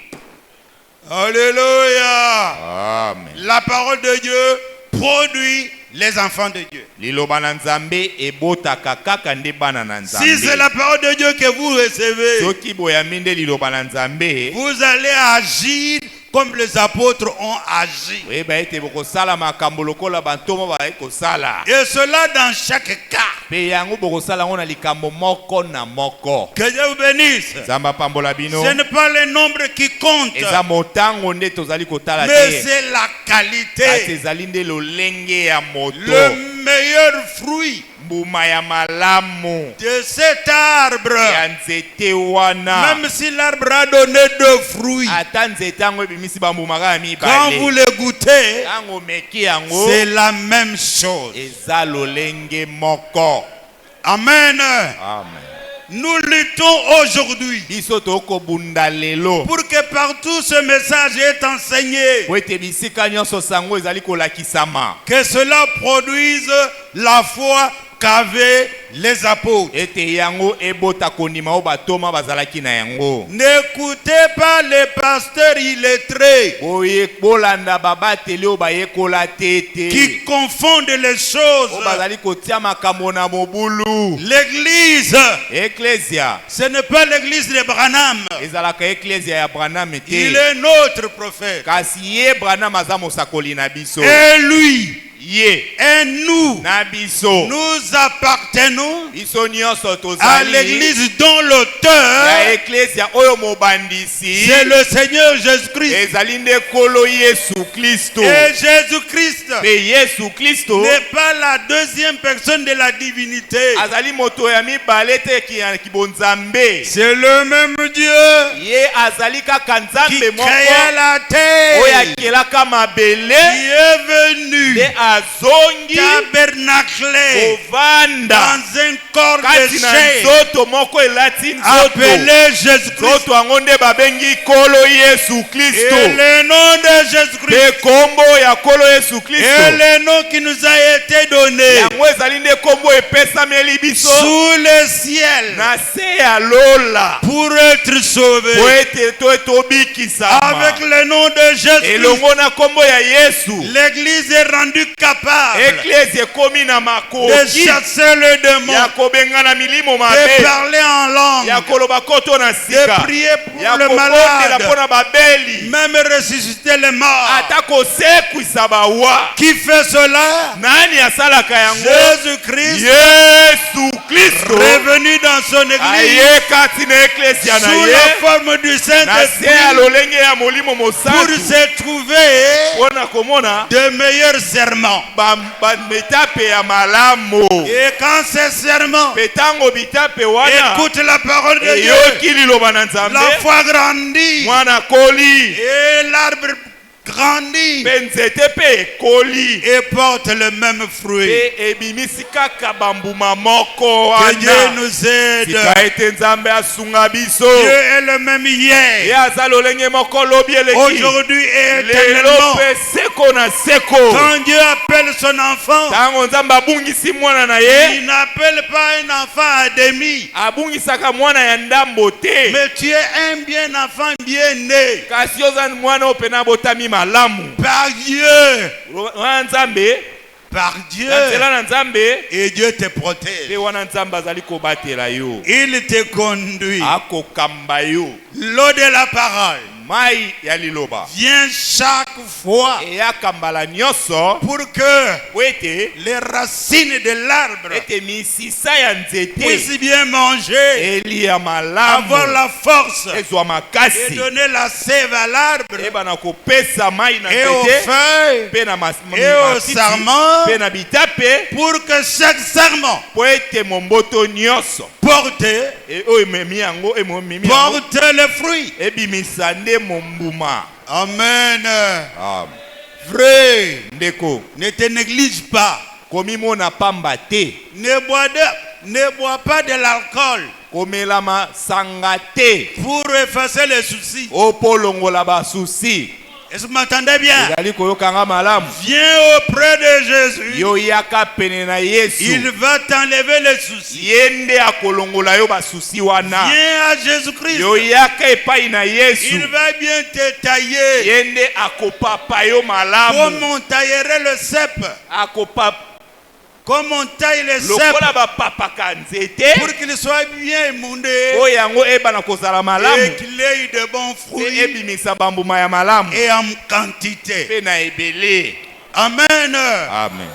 Alléluia. Amen. La parole de Dieu produit les enfants de Dieu. Liloba na Nzambe ebotaka kaka nde bana na Si c'est Nzambe. la parole de Dieu que vous recevez, Soki boyami nde liloba na Nzambe. vous allez agir comme les apôtres ont agi. Oyeba ete bokosala makambo lokola bantoma bazali kosala. Et cela dans chaque cas. Pe yango bokosala ngo na likambo moko na moko. Que Dieu vous bénisse. Nzambe apambola bino. Ce n'est pas le nombre qui compte, Eza motango nde tozali kotala mais te. c'est la Kasi qualité. ezali nde lolenge ya moto. Le meilleur fruit Mbuma ya malamu. de cet arbre, Ya nzete wana. même si l'arbre a donné deux fruits, Ata nzete yango ebimisi bambuma kaka quand vous mibale. les goûtez, Tango meki yango. c'est la même chose. Eza lolenge moko. Amen. Amen. Nous luttons aujourd'hui Biso tokobunda lelo. pour que partout ce message est enseigné, Po ete bisika nyonso sango ezali kolakisama. que cela produise la foi qu'avaient les apôtres. Ete yango ebota kondima o batoma bazalaki na yango. N'écoutez pas les pasteurs illettrés Boye bolanda babateli o bayekola tete. qui confondent les O choses. bazali kotia makambo na mobulu. L'église, Eklesia. ce n'est pas l'église de Branham. Ezalaka eklesia ya Branham te. Il est notre prophète. Kasi ye Branham aza mosakoli na biso. Et lui, Ye. et nous, Na biso. nous appartenons Biso nyonso à tozali. l'église dont Ya l'auteur, eklesia oyo mobandisi. c'est le Seigneur Jésus-Christ. Ezali nde kolo Yesu Kristo. Et Jésus-Christ Pe Yesu Kristo. n'est pas la deuxième personne de la divinité. Azali moto ya mibale te kibonzambe. C'est le même Dieu Ye azali kaka qui nzambe moko. créa la Oyo terre, akelaka mabele. qui est venu Nde azongi. tabernacler Kovanda. dans un corps de Kati na chair nzoto moko elati nzoto. appelé Jésus-Christ. Nzoto yango nde babengi kolo Yesu Kristo. Et le nom de Jésus-Christ Pe kombo ya kolo Yesu est Kristo. le nom qui nous a été donné. Yango ezali nde kombo epesami amemeli biso sous le ciel na se ya lola pour être sauvés. po ete tobikisama Avec le nom de Jésus, elongo na kombo ya Yesu l'Église est rendue capable eklesi ekomi na de makoki chasser le démon, ya kobengana milimo de mabe parler en langue, ya koloba koto na de sika prier pour ya le kobondela malade, mpona babeli même ressusciter les morts. ata kosekwisa bawa. Qui fait cela? Nani asalaka yango? Jésus-Christ, Yesu Kristo revenu dans son église aye kati na eklesia na sous ye la forme du na se ya Saint-Esprit lolenge ya molimo pour mosantu se trouver mpona komona de meilleurs serments. bametape ya malamu. Et quand ces serments Mpe ntango bitape wana écoutent la parole de Dieu, eyoki liloba na Nzambe, la foi grandit mwana koli et l'arbre grandit mpe nzete mpe ekoli et porte le même fruit. mpe ebimisi kaka bambuma moko Que Dieu wana. nous aide. Tika ete Nzambe asunga biso. Dieu est le même Ye hier, aza lolenge moko lobi eleki aujourd'hui et lelo éternellement. mpe seko na seko. Quand Dieu appelle son enfant, Ntango Nzambe abungisi mwana na ye il n'appelle pas un enfant à demi, abungisaka mwana ya ndambo te, mais tu es un bien enfant bien né kasi oza mwana oyo pena botami malamu par Dieu. wana Nzambe Par Dieu. na nzela na Nzambe Et Dieu te mpe protège. wana Nzambe azali kobatela yo Il te conduit. akokamba yo. L'eau de la parole Mai ya liloba vient chaque fois eyaka mbala nyonso pour que po ete les racines de l'arbre ete misisa ya nzete puissent bien manger, elia malamu avoir la force ezwa et makasi donner la sève à l'arbre ebana kopesa mai na et aux nzete feuilles mpe na et aux sarments, mpe na bitape pour que chaque sarment po ete momboto nyonso porte oyo ememi yango ememi yango le fruit. ebimisa nde mombuma. Amen. Amen. Frère, Ndeko ne te néglige pas. komimona pamba te, Ne bois pas de l'alcool komelama sanga te pour effacer les soucis. opolongola basusi. Est-ce que vous m'entendez bien? Ezali koyokanga malamu. Viens auprès de Jésus. Yo yaka pene na Yesu. Il va t'enlever les soucis. Yende akolongola yo basusi wana. Viens à Jésus-Christ. Yo yaka epai na Yesu. Il va bien te tailler. Yende akopapa yo malamu. Comme on taillerait le cep. Comme on taille le cep. Lokola bapapaka nzete. Pour qu'il soit bien émondé. O yango ebana kozala malamu. Et qu'il ait de bons fruits. Ebimisa bambuma ya malamu. Et en quantité. Pe na ebele. Amen. Amen.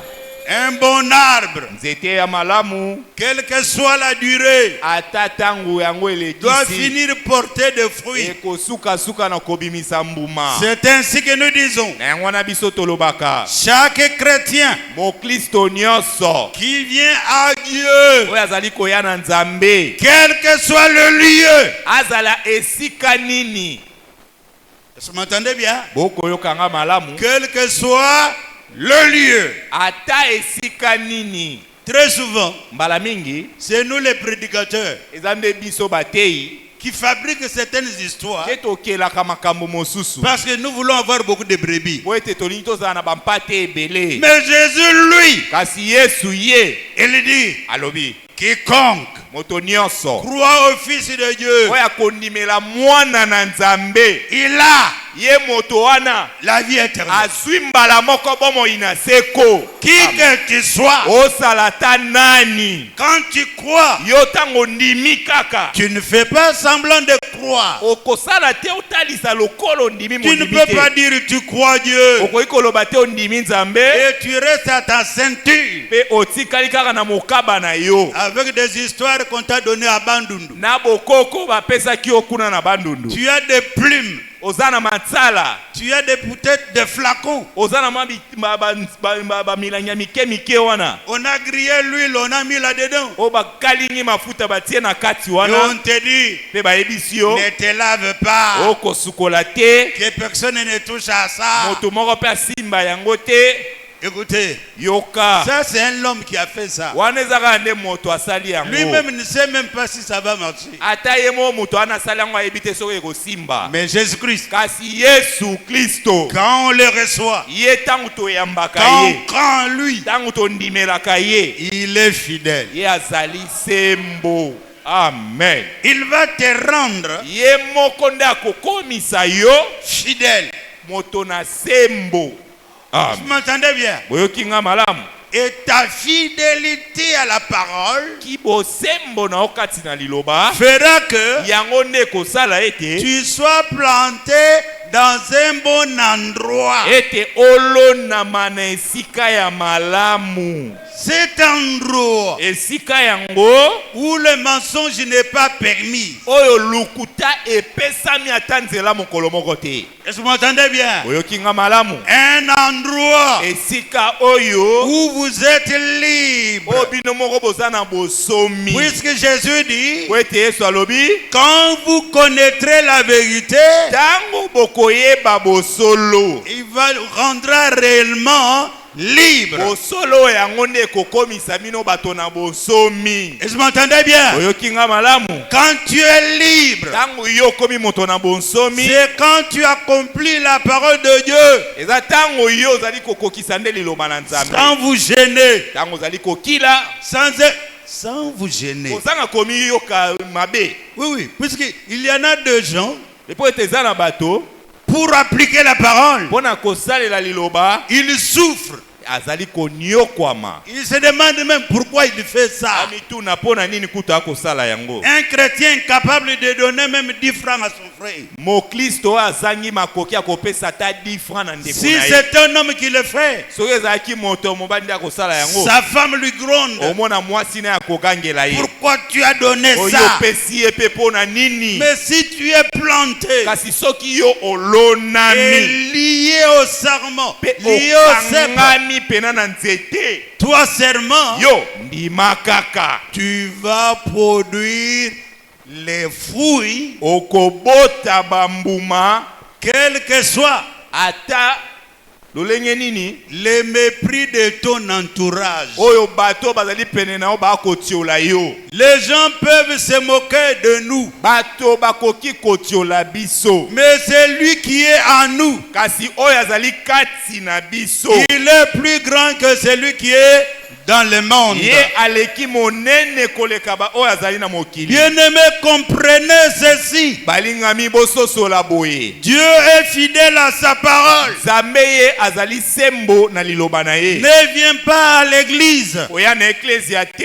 Un bon arbre, Nzete ya malamu. quelle que soit la durée, Ata tango yango doit elekisi. finir porter des fruits. Ekosuka suka na kobimisa mbuma. C'est ainsi que nous disons. Na yango na biso tolobaka. Chaque chrétien Mokristo nyonso. qui vient à Dieu, Oyo azali koya na Nzambe. quel que soit le lieu, Azala esika nini. est-ce que vous m'entendez bien? Bokoyokanga malamu. Quel que soit le lieu, Ata esika nini. très souvent, Mbala mingi. c'est nous les prédicateurs Ezande biso batei. qui fabriquent certaines histoires Tokelaka makambo mosusu. parce que nous voulons avoir beaucoup de brebis. Po ete tolingi tozala na bampate ebele. Mais Jésus, lui, Kasi Yesu ye. il dit, Alobi. quiconque Moto nyonso. croit au Fils de Dieu, Oya kondimela mwana na Nzambe. il a Ye moto wana. la vie éternelle. Azwi mbala moko bomo ina seko. Qui que tu sois, Osala ta nani. quand tu crois, Yo tango ndimi kaka. tu ne fais pas semblant de croire. Okosala te otalisa lokolo ndimi Tu ne mondimi peux te. pas dire tu crois Dieu Okoki koloba te ondimi Nzambe. et tu restes à ta ceinture Pe otikali kaka na mokaba na yo. avec des histoires qu'on t'a données à Bandundu. Na bokoko bapesaki yo kuna na bandundu. Tu as des plumes, Oza na matsala. tu as peut-être des flacons. Oza na bamilanya mike mike wana. On a grillé l'huile, on a mis là-dedans. O bakalingi mafuta batie na kati Et wana. on te dit, Pe bayebisi yo. ne te lave pas, Okosukola te. que personne ne touche à ça. Moto moko pe asimba yango te. Écoutez, yoka ça c'est un homme qui a fait ça. wana ezaka nde moto asali yango Lui-même ne sait même pas si ça va marcher. ata ye mo moto wana asali yango ayebi te soki ekosimba Mais Jésus-Christ, kasi Yesu Kristo quand on le reçoit, ye ntango toyambaka quand ye on croit en lui, ntango tondimelaka ye il est fidèle. ye azali sembo. Amen. Il va te rendre Ye moko nde akokomisa yo fidèle. moto na sembo. Vous Amen. m'entendez bien? Boyoki nga malamu Et ta fidélité à la parole ki bosembo na okati na liloba fera que yango nde kosala ete tu sois planté dans un bon endroit. ete olonama na esika ya malamu. Cet endroit Esika yango où le mensonge n'est pas permis. oyo lukuta epesami ata nzela mokolo moko te. Est-ce que vous m'entendez bien? Boyoki nga malamu Un endroit esika oyo où vous êtes libre. oyo bino moko boza na bosomi. Puisque Jésus dit, Po ete Yesu alobi quand vous connaîtrez la vérité, ntango bokoyeba bosolo il vous rendra réellement libre. bosolo yango nde ekokomisa bino bato na bosomi. Est-ce que vous m'entendez bien? Oyoki nga malamu Quand tu es libre, ntango yo okomi moto na bosomi c'est quand tu accomplis la parole de Dieu eza ntango yo ozali kokokisa nde liloba na Nzambe. sans vous gêner, Ntango ozali kokila sans vous gêner. ozanga komi yoka mabe. Oui, oui, puisqu'il y en a deux gens, Epo ete eza na bato pour appliquer la parole, mpo na kosalela liloba ils souffrent. azali koniokwama. Ils se demandent même pourquoi il fait ça. Amituna mpo na nini kuta akosala yango. Un chrétien capable de donner même 10 francs à son frère. Mokristo azangi makoki akopesa ata 10 francs na ndeko Si na ye. c'est un homme qui le fait, Soki ezalaki moto mobali nde akosala yango sa femme lui gronde. omona mwasi naye akogangela ye Pourquoi tu as donné oyo ça? opesi ye mpe mpo na nini. Mais si tu es planté Kasi soki yo et olonami lié au serment, mpe lié au serment, okangami pena na nzete toi serment, yo ndima kaka tu vas produire les fruits, okobota bambuma quel que soit ata lolenge nini le mépris de ton entourage. oyo bato bazali pene na yo bakotiola yo. Les gens peuvent se moquer de nous, Bato bakoki kotiola biso mais c'est lui qui est en nous. kasi oyo azali kati na biso Il est plus grand que celui qui est dans le monde. ye aleki monene koleka ba oyo azali na mokili. Bien-aimés, comprenez ceci. Balingami bososola boye Dieu est fidèle à sa parole. Nzambe ye azali sembo na liloba na ye. Ne viens pas à l'église Oya na eklezia te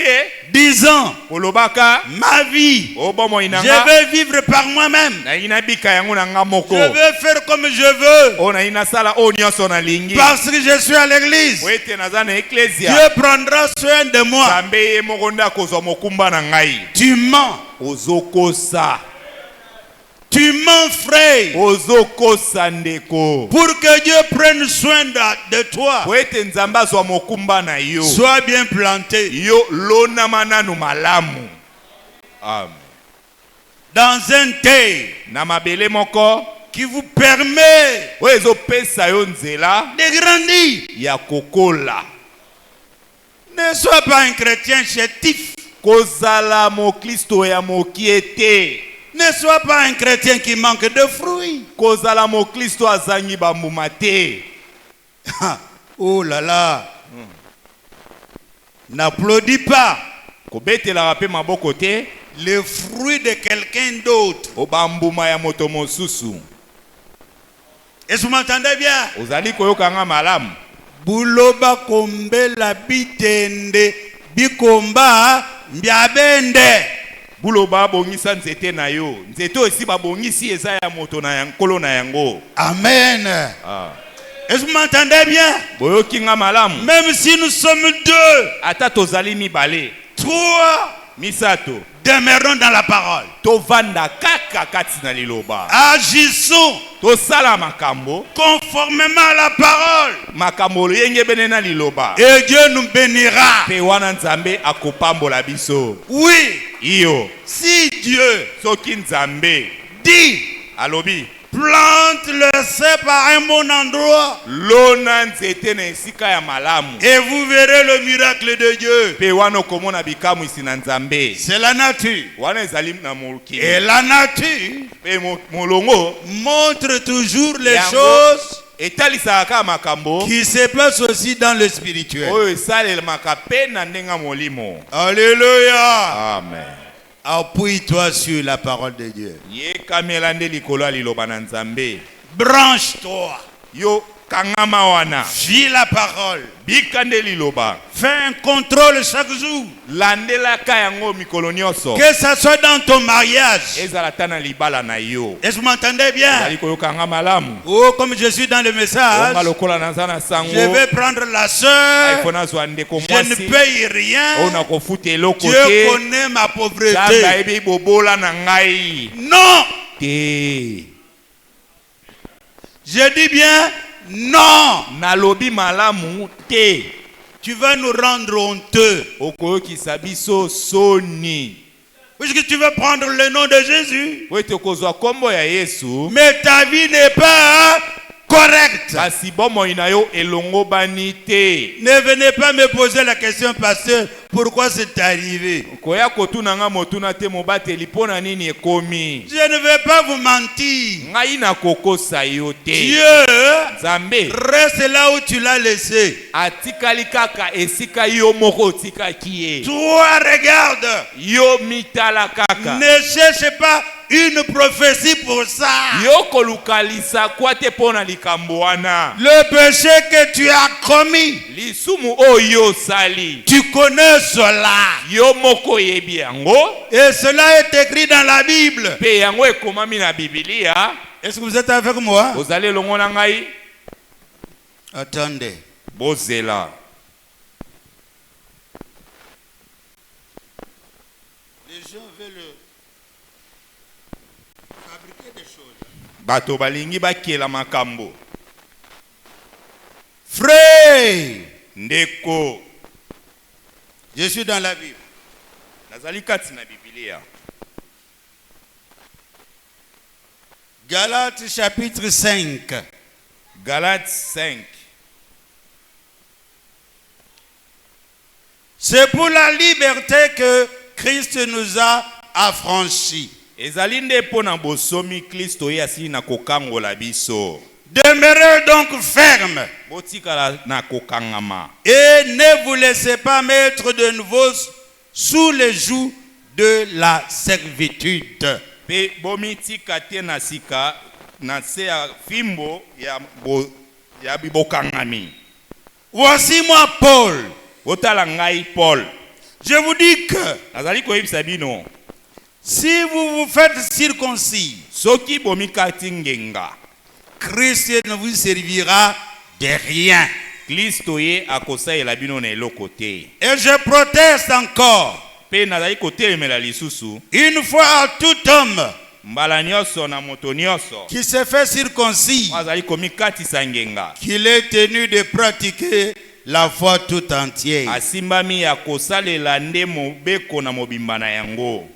disant, olobaka ma vie, obomoi je nanga vais vivre par moi-même. nayi nabika yango na nga moko Je vais faire comme je veux. oyo nayi nasala oyo nyonso nalingi Parce que je suis à l'église. po ete naza na eklezia. Dieu prendra soin de moi. Nzambe ye moko nde akozwa mokumba na ngai. Tu mens. Ozokosa. Tu mens, frère. Ozokosa ndeko. Pour que Dieu prenne soin de toi. Po ete Nzambe azwa mokumba na yo. Sois bien planté. Yo lonama nanu malamu. Amen. Dans un terre Na mabele moko qui vous permet oyo ezopesa yo nzela de grandir. ya kokola. Ne sois pas un chrétien chétif. Kozala mokristo ya mokie te. Ne sois pas un chrétien qui manque de fruits. Kozala mokristo azangi bambuma te. Oh là là. N'applaudis pas Kobetelaka mpe maboko te. le fruit de quelqu'un d'autre. O bambuma ya moto mosusu. Est-ce que vous m'entendez bien? Ozali koyokanga malamu. Buloba kombela bitende bikomba mbiabende. Buloba bongisa nzete na yo. Nzete oyo esi babongisi eza ya moto na yankolo na yango. Amen. Ah. Est-ce que vous m'entendez bien? Boyoki nga malamu. Même si nous sommes deux, Ata tozali mibale. trois, Misato. demeurons dans la parole. Tovanda kaka kati na liloba. Agissons Tosala makambo. conformément à la parole. Makambo yenge bene na liloba. Et Dieu nous bénira. Pe wana Nzambe akopambola biso. Oui, Iyo. si Dieu Soki Nzambe dit, alobi Plante le cep à un bon endroit lona nzete na esika ya malamu et vous verrez le miracle de Dieu. pe wana okomona bikamwisi na nzambe C'est la nature. wana ezali na mokili Et la nature pe molongo montre toujours les Yango. choses etalisaka kaka makambo qui se passent aussi dans le spirituel. oyo esalemaka pe na ndenga molimo. Alléluia. Amen. Appuie-toi sur la parole de Dieu. yekamela nde likolo ya liloba na nzambe Branche-toi. yo kangama wana Vis la parole. bika nde liloba Fais un contrôle chaque jour. landelaka yango mikolo nyonso Que ça soit dans ton mariage. ezala ta na libala na yo Est-ce que vous m'entendez bien? ezali koyokanga malamu Oh, comme je suis dans le message, onga lokola naza na sango je vais prendre la sœur. ifo nazwa ndeko Je ne mwasi paye oyo rien. nakofuta eloko Dieu te connaît ma nzambe pauvreté. ayebi bobola na ngai Non. te Je dis bien non. nalobi malamu te Tu vas nous rendre honteux. okoyokisa biso soni Puisque tu veux prendre le nom de Jésus. po ete okozwa nkombo ya yesu Mais ta vie n'est pas correcte. kasi bomoi na yo elongobani te. Ne venez pas me poser la question, pasteur, pourquoi c'est arrivé? koya kotuna nga motuna te mobateli mpo na nini ekomi. Je ne vais pas vous mentir. ngai nakokosa yo te. Dieu nzambe reste là où tu l'as laissé. atikali kaka esika yo moko otikaki ye. Toi, regarde. yo mitala kaka. Ne cherche pas une prophétie pour ça. yo kolukalisa kwa te mpo na likambo wana. Le péché que tu as commis, lisumu oyo osali tu connais cela. yo moko oyebi yango Et cela est écrit dans la Bible. mpe yango ekomami na bibilia. Est-ce que vous êtes avec moi? ozali elongo na ngai. Attendez. bozela Les gens veulent fabriquer des choses. bato balingi bakiela makambo. Frère, ndeko je suis dans la Bible. nazali kati na bibilia. Galates chapitre 5. Galates 5. C'est pour la liberté que Christ nous a affranchis. ezali nde mpo na bosomi kristo ye asili na kokangola biso. Demeurez donc ferme botikala na kokangama. et ne vous laissez pas mettre de nouveau sous le joug de la servitude. mpe bomitika te na sika na se ya fimbo ya bibokangami. Voici moi Paul. otala ngai paul. Je vous dis que nazali koyebisa bino si vous vous faites circoncis, soki bomikati ngenga Christ ne vous servira de rien. kristo ye akosalela bino na eloko te. Et je proteste encore, mpe nazali kotelemela lisusu une fois à tout homme mbala nyonso na moto nyonso qui se fait circoncis, azali komikatisa ngenga qu'il est tenu de pratiquer la foi tout entière. asimbami ya kosalela nde mobeko na mobimba na yango.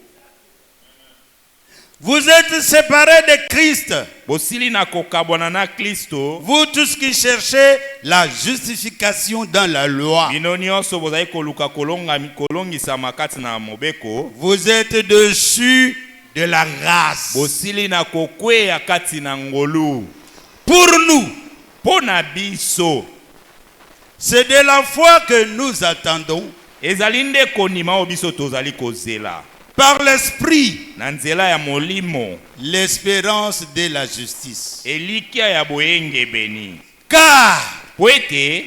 Vous êtes séparés de Christ, bosili na kokabwana na kristo. vous tous qui cherchez la justification dans la loi. bino nyonso bozali koluka kolongisama kati na mobeko. Vous êtes dessus de la grâce. bosili na kokweya kati na ngolu. Pour nous, mpo na biso c'est de la foi que nous attendons ezali nde kondima oyo biso tozali kozela par l'esprit na nzela ya molimo l'espérance de la justice. elikia ya boyengebeni. Car po ete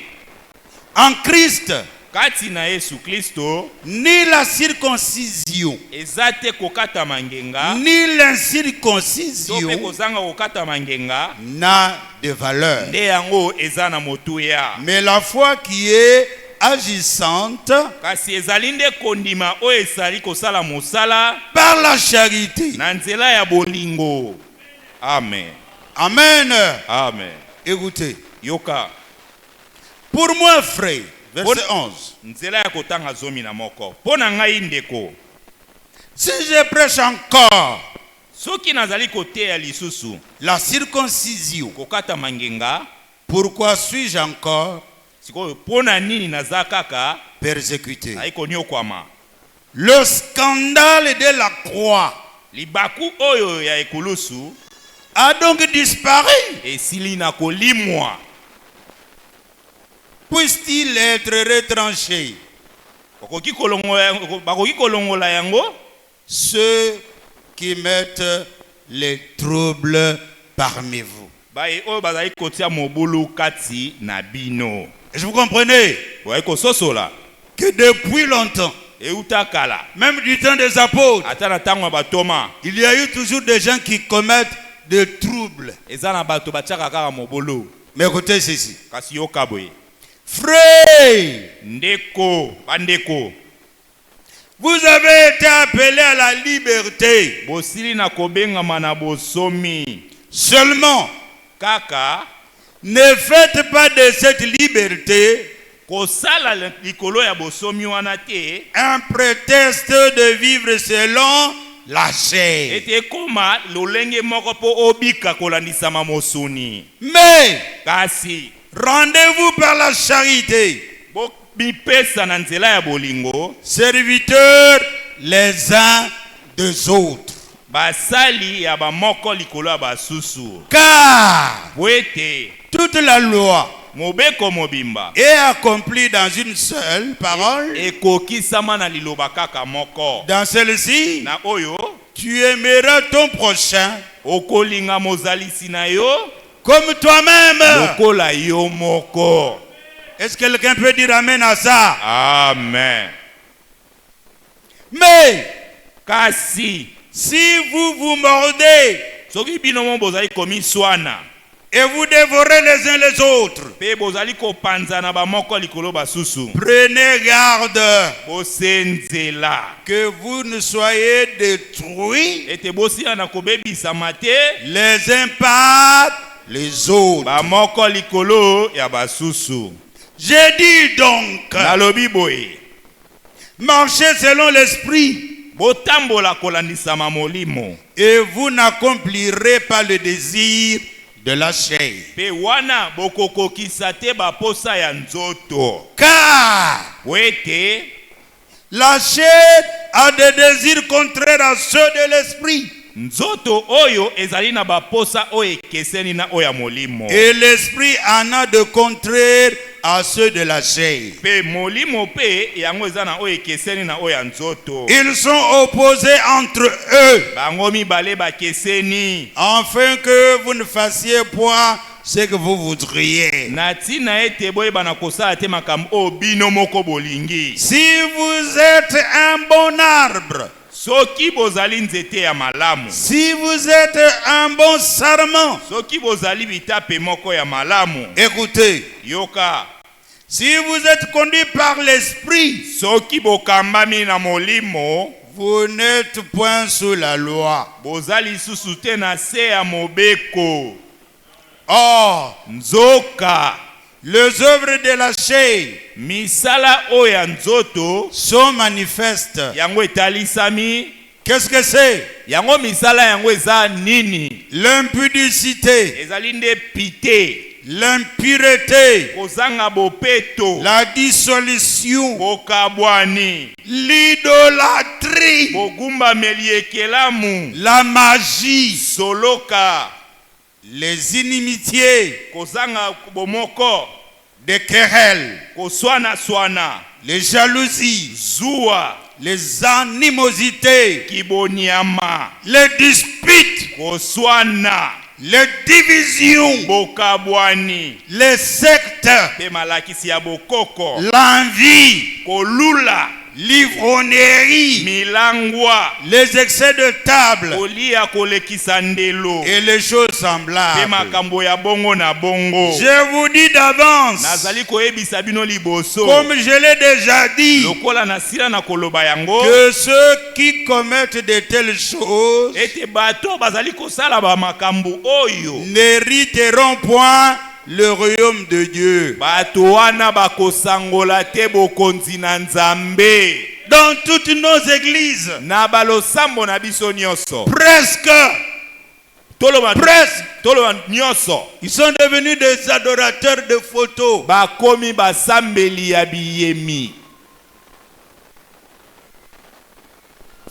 en Christ, kati na yesu kristo ni la circoncision, eza te kokatama ngenga ni to mpe l'incirconcision kozanga kokatama ngenga n'a de valeur. nde yango eza na motuya. Mais la foi qui est agissante kasi ezali nde kondima oyo esali kosala mosala par la charité. na nzela ya bolingo. Amen. Amen. Amen. Écoutez, yoka pour moi, frère, verset 11. nzela ya kotanga zomi na moko mpo na ngai ndeko. Si je prêche encore Soki nazali koteya lisusu la circoncision. kokata mangenga, Pourquoi suis-je encore sikoyo pona nini naza kaka persécuté? aikonyokwama? Le scandale de la croix Libaku oyo ya ekulusu a donc disparu. esili na kolimwa. Puisse-t-il être retranché? Bakoki kolongola yango Ceux qui mettent les troubles parmi vous. baye oyo bazali kotia mobulu kati na bino. Est-ce que vous comprenez Baye kososola que depuis longtemps, euta kala même du temps des apôtres, ata na ntango ya batoma il y a eu toujours des gens qui commettent des troubles. eza na bato batiaka kaka mobulu. Mais écoutez ceci. Kasi yoka boye Frères, ndeko bandeko, vous avez été appelés à la liberté. bosili na kobengama na bosomi. Seulement, Kaka ne faites pas de cette liberté kosala likolo ya bosomi wana te un prétexte de vivre selon la chair. ete ekoma lolenge moko po obika kolandisama mosuni. Mais Kasi rendez-vous par la charité, bopesa na nzela ya bolingo, serviteurs les uns des autres. basali ya bamoko likolo ya basusu. Car Po ete toute la loi mobeko mobimba est accomplie dans une seule parole. ekokisama na liloba kaka moko. Dans celle-ci, Na oyo tu aimeras ton prochain okolinga mozalisi na yo comme toi-même. lokola yo moko. Est-ce que quelqu'un peut dire amen à ça? Amen. Mais Kasi si vous vous mordez soki bino mo bozali komiswana et vous dévorez les uns les autres, pe bozali kopanzana bamoko likolo basusu, prenez garde bosenzela que vous ne soyez détruits ete bosila na kobebisama te les uns par les autres. bamoko likolo ya basusu. J'ai dit donc, Nalobi boye, marchez selon l'esprit botambola kolandisama molimo, et vous n'accomplirez pas le désir de la chair. pe wana bokokokisa te baposa ya nzoto. Car Po ete la chair a des désirs contraires à ceux de l'esprit. nzoto oyo ezali na baposa oyo ekeseni na oyo ya molimo. Et l'esprit en a de contraires à ceux de la chair. Pe molimo pe yango eza na oyo ekeseni na oyo ya nzoto. Ils sont opposés entre eux, Bango mibale bakeseni. afin que vous ne fassiez point ce que vous voudriez. Na tina ete boyeba na kosala te makambo oyo bino moko bolingi. Si vous êtes un bon arbre, Soki bozali nzete ya malamu, si vous êtes un bon sarment, soki bozali bitape moko ya malamu, écoutez, yoka. si vous êtes conduit par l'esprit, Soki bokambami na molimo, vous n'êtes point sous la loi. bozali susu te na se ya mobeko. Or, Nzoka les œuvres de la chair misala oyo ya nzoto sont manifestes. yango etalisami. Qu'est-ce que c'est? Yango misala yango eza nini? L'impudicité, Ezali nde pite, l'impureté, kozanga bopeto, la dissolution, bokabwani, l'idolâtrie, bogumbameli ekelamu, la magie, soloka, les inimitiés, kozanga bomoko, des querelles, koswana-swana, les jalousies, zuwa, les animosités, kiboniama, les disputes, koswana, les divisions, bokabwani, les sectes, pe malakisi ya bokoko, l'envie, kolula, l'ivrognerie, milangwa, les excès de table kolia kolekisa ndelo, et les choses pe semblables. makambo ya bongo na bongo. Je vous dis d'avance, Nazali koyebisa bino liboso, comme je l'ai déjà dit, lokola nasila na koloba yango, que ceux qui commettent de telles choses ete bato bazali kosala ba makambo oyo, n'hériteront point le royaume de Dieu. bato wana bakosangola te bokonzi na Nzambe. dans toutes nos églises. na balosambo na biso nyonso. Presque. Presque. Toloba nyonso. Ils sont devenus des adorateurs de photos. Bakomi basambeli ya biyemi.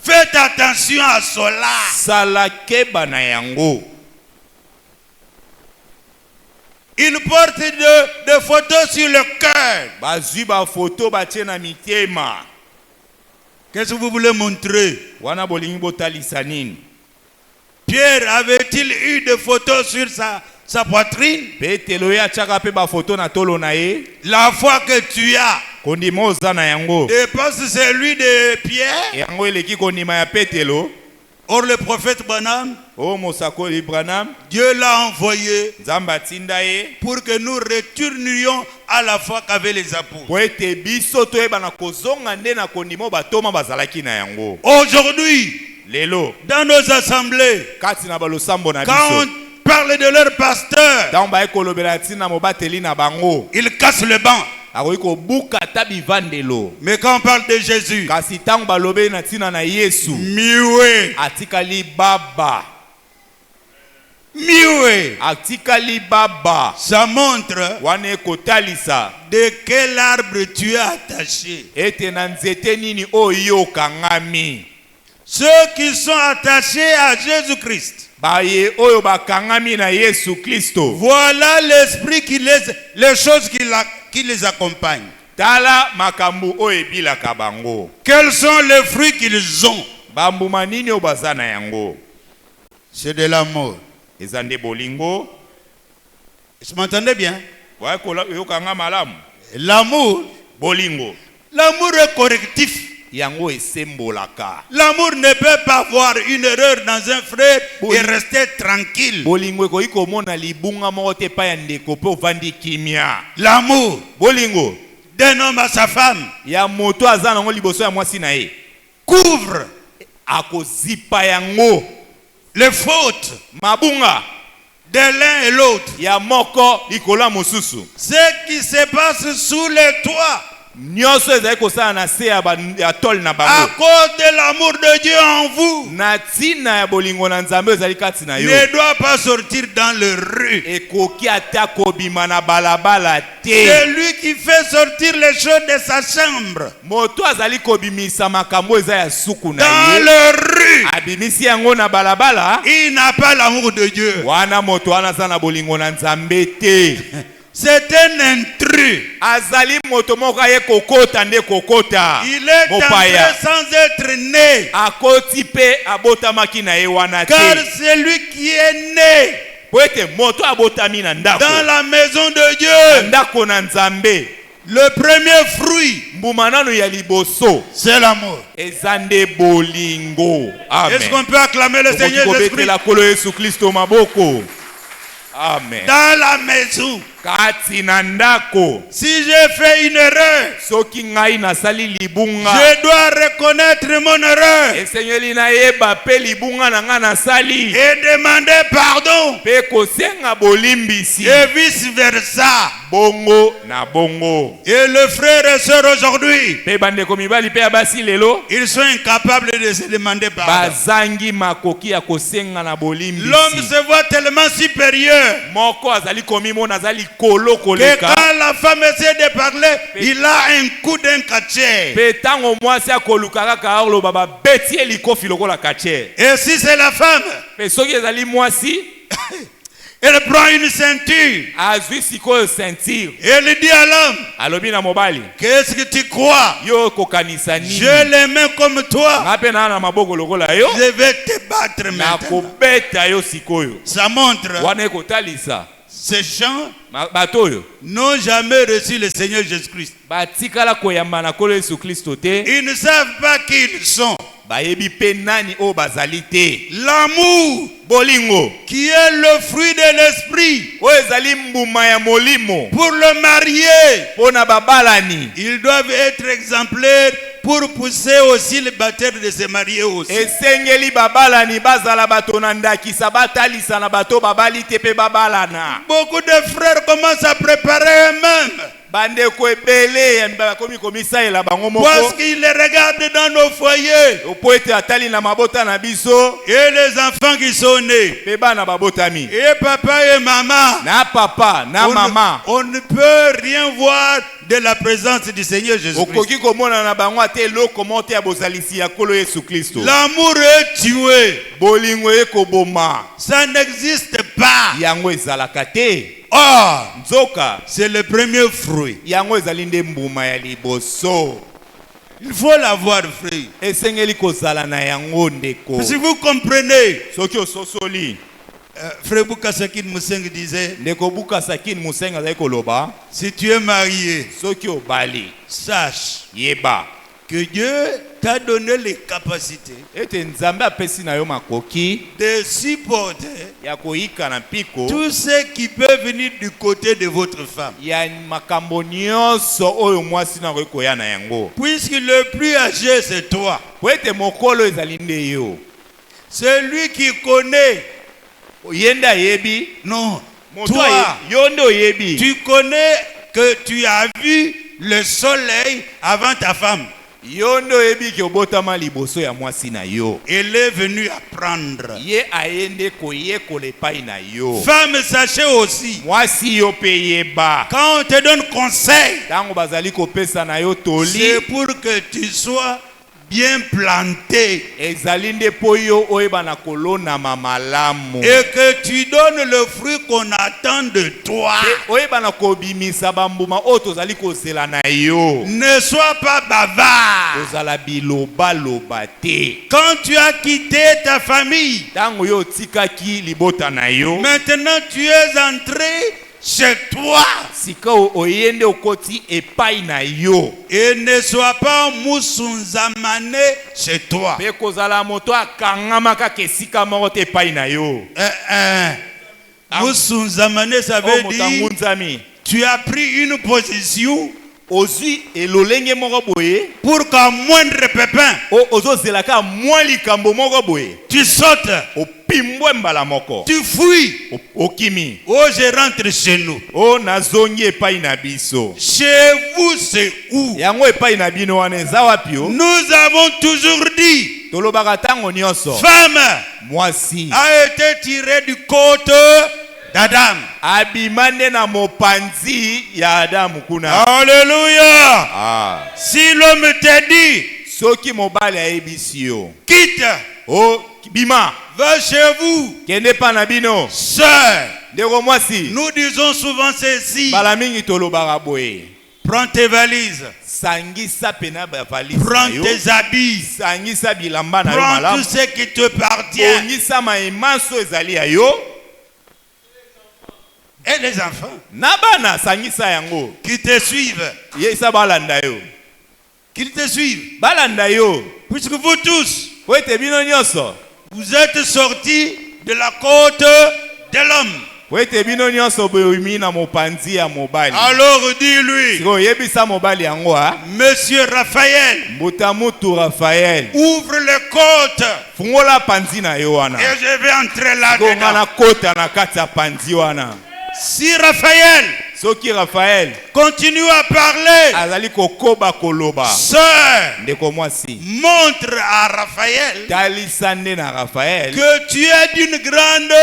Faites attention à cela. Salakeba na yango. Ils portent de photos sur le cœur. Bazui ba photo batie na mitema. Qu'est-ce que vous voulez montrer? Wana bolingi botalisa nini? Pierre avait-il eu des photos sur sa poitrine? Petelo ya chaka pe ba photo na tolo na ye. La foi que tu as Kondima oza na yango. dépasse celui de Pierre. Yango eleki kondima ya Petelo. Or le prophète Branham, O mosakoli Branham, Dieu l'a envoyé Nzamba tinda ye pour que nous retournions à la foi qu'avaient les apôtres. po ete biso toyeba na kozonga nde na kondima batoma bazalaki na yango. Aujourd'hui, Lelo dans nos assemblées, kati na balosambo na quand on biso parle de leur pasteur, ntango baye kolobela ntina mobateli na bango ils cassent le banc. akoki kobuka ata bivandelo. Mais quand on parle de Jésus, Kasi ntango balobeli na ntina na Yesu miwe, atikali baba. miwe. Atikali baba. Ça montre Wana ekotalisa de quel arbre tu es attaché. ete na nzete nini oyo okangami. Ceux qui sont attachés à Jésus-Christ, Baye oyo bakangami na Yesu Kristo. voilà l'esprit les choses qui les accompagnent. Tala makambu oyo ebilaka bango. Quels sont les fruits qu'ils ont? Bambuma nini oyo baza na yango? C'est de l'amour. Eza nde bolingo. Vous m'entendez bien? Waye koyokanga malamu. L'amour, Bolingo l'amour est correctif. yango esembolaka. L'amour ne peut pas voir une erreur dans un frère et rester tranquille. Bolingo ekoki komona libunga moko te pa ya ndeko pe ovandi kimia. L'amour Bolingo d'un homme à sa femme ya moto aza nango liboso ya mwasi na ye couvre akozipa yango les fautes mabunga de l'un et l'autre. ya moko likolo ya mosusu. Ce qui se passe sous les toits, Nyonso ezali kosala na se ya tol na à bango. cause de l'amour de Dieu en vous, Na tina ya bolingo na Nzambe ezali kati na yo. ne doit pas sortir dans les rues. Ekoki ata kobima na balabala te. C'est lui qui fait sortir les choses de sa chambre Moto azali kobimisa makambo eza ya suku na dans ye. les rues. Abimisi yango na balabala. Il n'a pas l'amour de Dieu. Wana moto wana aza na bolingo na Nzambe te. C'est un intrus. Azali moto moko aye kokota nde kokota. Il est entré sans être né. Akoti pe abotamaki na ye wana te. Car c'est lui qui est né Po ete moto abotami na ndako. dans la maison de Dieu. Ndako na Nzambe. Le premier fruit, Mbuma nanu ya liboso c'est l'amour. eza nde bolingo. Amen. Est-ce qu'on peut acclamer le Seigneur Jésus-Christ? La kolo Yesu Kristo maboko. Amen. Dans la maison. Kati na ndako. Si j'ai fait une erreur, Soki ngai nasali libunga. je dois reconnaître mon erreur Esenyeli na yeba pe libunga na nga nasali. et demander pardon. Pe kosenga bolimbisi. Et vice versa. Bongo na bongo. Et le frère et sœur aujourd'hui, Pe bandeko mibali pe abasi lelo. ils sont incapables de se demander pardon. Bazangi makoki ya kosenga na bolimbisi. L'homme se voit tellement supérieur Moko azali komimo nazali kolo que koleka. quand la femme essaie de parler, il a un coup d'un catcher. Pe tango mwasi akoluka kaka oloba babeti ye likofi lokola kache. Et si c'est la femme, Pe soki ezali mwasi elle prend une ceinture. azwi sikoyo ceinture. Et elle dit à l'homme, Alobi na mobali. qu'est-ce que tu crois? Yo kokanisa nini? Je les mains comme toi. Nga pe na maboko lokola yo. Je vais te battre Na maintenant. kobeta yo sikoyo. Ça montre, Wana ekotalisa. ces gens Bato oyo n'ont jamais reçu le Seigneur Jésus-Christ. batikala koyamba na kolo Yesu Kristo te. Ils ne savent pas qui ils sont. Bayebi pe nani o bazali te. L'amour, Bolingo qui est le fruit de l'esprit, oyo ezali mbuma ya molimo pour le marié, pona babalani. ils doivent être exemplaires pour pousser aussi le baptême de se marier aussi. Esengeli babalani bazala bato na ndakisa batalisa na bato babali te pe babalana. Beaucoup de frères commencent à préparer eux-mêmes. bandeko ebele ya bakomi komisa ela bango moko Parce qu'il les regarde dans nos foyers. po ete atali na mabota na biso Et les enfants qui sont nés. pe bana babotami Et papa et maman. na papa na mama On ne peut rien voir de la présence du Seigneur Jésus-Christ. okoki komona na bango ate eloko moko te ya bozalisi ya Nkolo Yesu Kristo. L'amour est tué. Bolingo ekoboma Ça n'existe pas. yango ezalaka te. Or, Nzoka c'est le premier fruit. yango ezali nde mbuma ya liboso. Il faut l'avoir, frère. Esengeli kozala na yango ndeko. Si vous comprenez, Soki ososoli frère Boukasakin Mousseng disait, ndeko Bukasakini Musenga azali koloba si tu es marié, soki obali sache yeba que Dieu t'a donné les capacités ete Nzambe apesi na yo makoki de supporter ya koyika na mpiko tout ce qui peut venir du côté de votre femme. ya makambo nyonso oyo mwasi na koki koya na yango. Puisque le plus âgé, c'est toi. Po ete mokolo ezali nde yo. Celui qui connaît. Ye nde ayebi. Non, Moto toi, yo nde oyebi. tu connais que tu as vu le soleil avant ta femme. Yo nde oyebi ki obotama liboso ya mwasi na yo. Elle est venue apprendre. Ye ayende koyekola epai na yo. Femme, sachez aussi, Mwasi yo pe yeba. quand on te donne conseil, Tango bazali kopesa na yo toli. c'est pour que tu sois bien planté Ezali nde po yo oyeba na kolonama malamu. et que tu donnes le fruit qu'on attend de toi. Pe oyeba na kobimisa bambuma oyo tozali kozela na yo. Ne sois pas bavard. Ozala biloba loba te. Quand tu as quitté ta famille, Tango yo tikaki libota na yo. maintenant tu es entré chez toi. Sika oyende okoti epai na yo. Et ne sois pas moussounzamane chez toi. Pe kozala moto akangamaka kesika moko te epai na yo. Moussounzamane, ça O veut moto dire angunzami. tu as pris une position Ozwi elolenge moko boye. pour qu'à moindre pépin, Ozozelaka mwa likambo moko boye. tu sautes, Opimbwe mbala moko. tu fuis. Okimi. Oh, je rentre chez nous. O nazongi epai na biso. Chez vous, c'est où? Yango epai na bino wana eza wapi o? Nous avons toujours dit, Tolobaka tango nyonso. femme Mwasi a été tirée du côte d'Adam. abimane na mopanzi ya Adamu kuna. Alléluia. Ah. Si l'homme te dit, Soki mobali ayebisi yo. quitte, O bima. va chez vous, Kende pa na bino. sœur. Ndeko mwasi. Nous disons souvent ceci. Bala mingi tolobaka boye. Prends tes valises, Sangisa pena ba valise. prends na yo. tes habits, Sangisa bilamba na yo prends malamu. tout ce qui te appartient. Sangisa maemanso ezali ya yo. Et les enfants Na bana sangisa yango. qui te suivent, Yesa balanda yo. qu'ils te suivent. Balanda yo. Puisque vous tous, Po ete bino nyonso. vous êtes sortis de la côte de l'homme. Po ete bino nyonso boyimi na mopanzi ya mobali. Alors dis-lui, Siko yebisa mobali yango ha. Monsieur Raphaël, Mbutamutu Raphaël. ouvre les côtes Fungola panzi na yo wana. et je vais entrer Konga là-dedans. na kota na kati ya panzi wana. Si Raphaël Soki Raphaël continue à parler, azali kokoba koloba. sœur, Ndeko mwasi. montre à Raphaël Talisa nde na Raphaël. que tu es d'une grande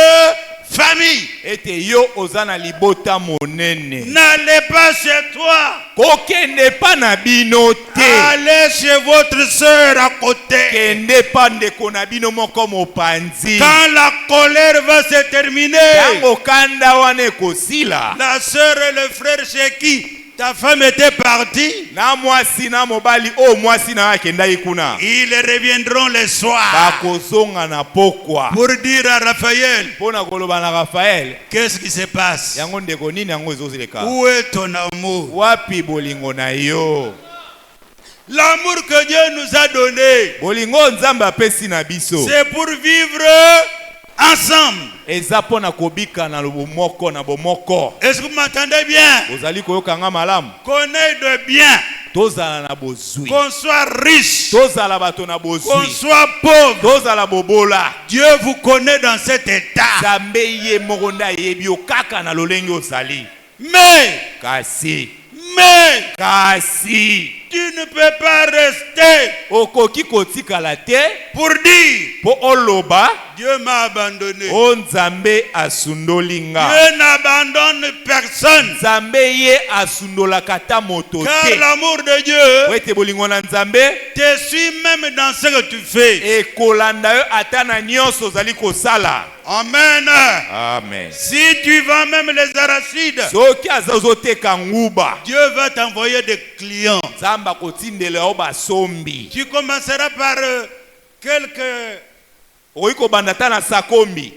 famille. Ete yo ozana libota monene. N'allez pas chez toi. Kokende pa na bino te. Allez chez votre sœur à côté. Kende pa ndeko na bino moko mopanzi. Quand la colère va se terminer, Tango kanda wana ekosila. la sœur et le frère chez qui ta femme était partie, Na mwasi na mobali o mwasi na akendaki kuna. ils reviendront le soir Bakozonga na pokwa. pour dire à Raphaël, Pona koloba na Raphaël. qu'est-ce qui se passe? Yango ndeko nini yango ezozileka. Où est ton amour? Wapi bolingo na yo. L'amour que Dieu nous a donné, Bolingo Nzambe apesi na biso. c'est pour vivre ensemble. Eza pona kobika na bomoko na bomoko. Est-ce que vous m'entendez bien? Ozali koyokanga malamu. Qu'on ait de bien, Tozala na bozwi. qu'on soit riche, Tozala bato na qu'on bozwi. soit pauvre. Tozala bobola. Dieu vous connaît dans cet état. Nzambe ye moko nde ayebi yo kaka na lolenge ozali. Mais, Mais kasi tu ne peux pas rester okoki kotikala te pour dire po oloba Dieu m'a abandonné. o Nzambe asundoli nga. Dieu n'abandonne personne. Nzambe ye asundolaka ta moto Car te. l'amour de Dieu Po ete bolingo na Nzambe te suit même dans ce que tu fais. ekolanda yo ata na nyonso ozali kosala. Amen. Amen. Si tu vends même les arachides, Soki aza ozoteka nguba, Dieu va t'envoyer des clients. Nzambe akotindela yo basombi. Tu commenceras par quelques... Okoki kobanda ta na sakombi.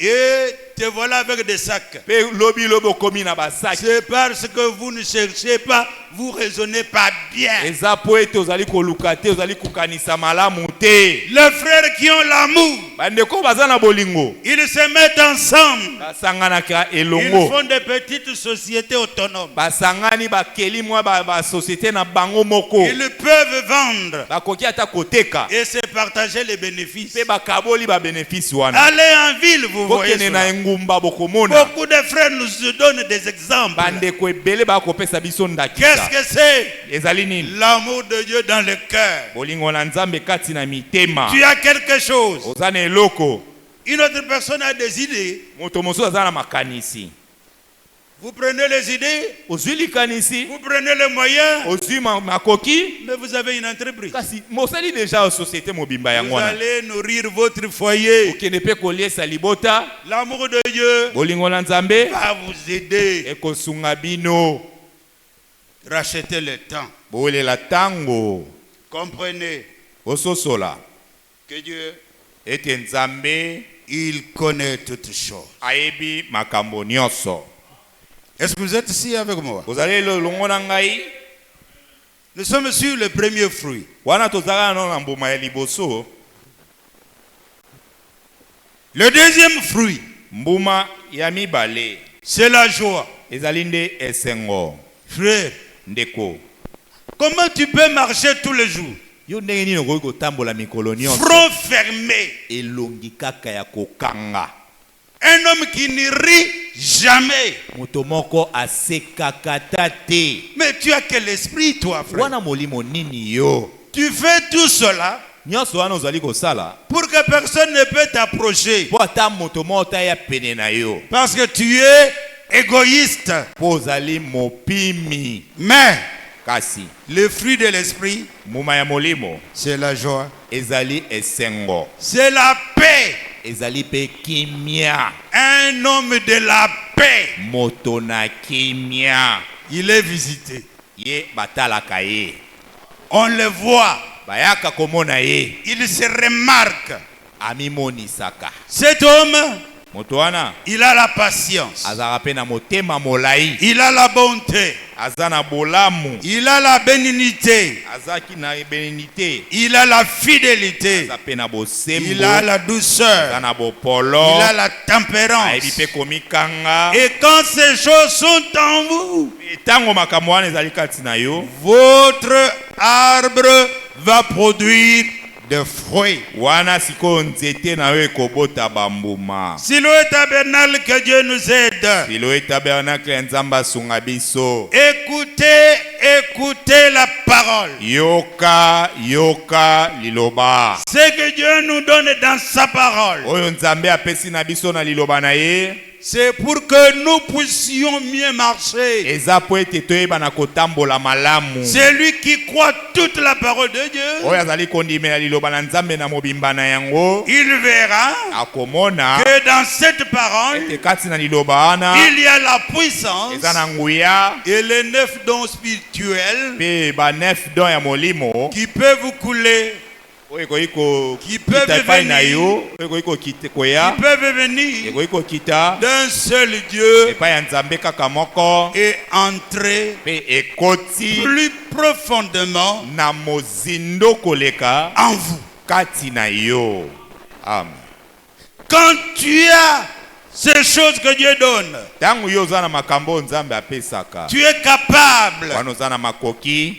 Et te voilà avec des sacs. Pe lobi lobi okomi na basaki. C'est parce que vous ne cherchez pas, vous raisonnez pas bien. Eza po ete ozali koluka te, ozali kokanisa malamu te. Les frères qui ont l'amour, Bandeko baza na bolingo, ils se mettent ensemble. basanganaka Ils elongo. font des petites sociétés autonomes. Basangani bakeli mwa ba société na bango moko. Ils peuvent vendre Bakoki ata koteka. et se partager les bénéfices. Pe bakaboli ba bénéfice wana. Allez en ville, vous voyez Bokene na cela. ngumba bokomona. Beaucoup de frères nous donnent des exemples. Bandeko ebele bakopesa biso Qu'est-ce ndakisa. que c'est? Ezali nini? L'amour de Dieu dans le cœur. Bolingo na Nzambe kati na mitema. Tu as quelque chose. Oza na eloko. Une autre personne a des idées. Moto mosusu aza na makanisi. Vous prenez les idées, Ozwi likanisi, vous prenez les moyens, ozwi makoki, mais vous avez une entreprise. kasi mosali deja o société mobimba yango Vous wana. allez nourrir votre foyer. Okende pe koliesa libota, L'amour de Dieu bolingo na Nzambe va vous aider. ekosunga bino. Rachetez le temps. Bolela tango, Comprenez ososola. que Dieu, Ete Nzambe il connaît toutes choses. ayebi makambo nyonso. Est-ce que vous êtes ici avec moi? Ozali longo na ngai, Nous sommes sur le premier fruit. wana tozaka na mbuma ya liboso, Le deuxième fruit, mbuma ya mibale, c'est la joie. ezali nde esengo. Frère, Ndeko, comment tu peux marcher tous les jours? yo ndenge nini okoki kotambola mikolo nyonso Front fermé. elongi kaka ya kokanga? Un homme qui ne rit jamais. Moto moko asekaka ta te. Mais tu as quel esprit, toi, frère? Wana molimo nini yo? Tu fais tout cela Nyonso wana ozali kosala pour que personne ne peut t'approcher. po ata moto moko taya pene na yo, Parce que tu es égoïste. po ozali mopimi. Mais Kasi le fruit de l'esprit, mbuma ya molimo c'est la joie. ezali esengo, C'est la paix. ezali pe kimia. Un homme de la paix. Moto na kimia, Il est visité. ye batalaka ye, On le voit. bayaka komona ye, Il se remarque. amimonisaka. Cet homme, Moto wana il a la patience. azaka pe na motema molai, Il a la bonté. aza na bolamu, Il a la bénignité. azaki na benite, Il a la fidélité. aza pe na bosembo, Il a la aza douceur. na bopolo, Il a la ayebi tempérance. pe komikanga. Et quand ces choses sont en vous, Tango makambo wana ezali kati na yo, votre arbre va produire des fruits. wana sikoyo nzete na yo ekobota bambuma. Siloé Tabernacle, que Dieu nous aide. Siloé Tabernacle ya Nzambe asunga biso. Écoutez, écoutez la parole. Yoka, yoka liloba. Ce que Dieu nous donne dans sa parole, Oyo Nzambe apesi na biso na liloba na ye, c'est pour que nous puissions mieux marcher. eza po ete toyeba na kotambola malamu. Celui qui croit toute la parole de Dieu, Oyo azali kondimela liloba na Nzambe na mobimba na yango, il verra akomona que dans cette parole, ete kati na liloba wana il y a la puissance eza na nguya et les 9 dons spirituels pe ba 9 don ya molimo qui peuvent couler, oyo ekoki Qui peuvent kokita epai na venir. yo, oyo ekoki koya, qui peuvent venir ekoki kokita d'un seul Dieu epai ya Nzambe kaka moko, et entrer pe ekoti plus profondément na mozindo koleka en vous. kati na yo. Amen. Quand tu as ces choses que Dieu donne, Tangu yo oza na makambo oyo Nzambe apesaka, tu es capable wana oza na makoki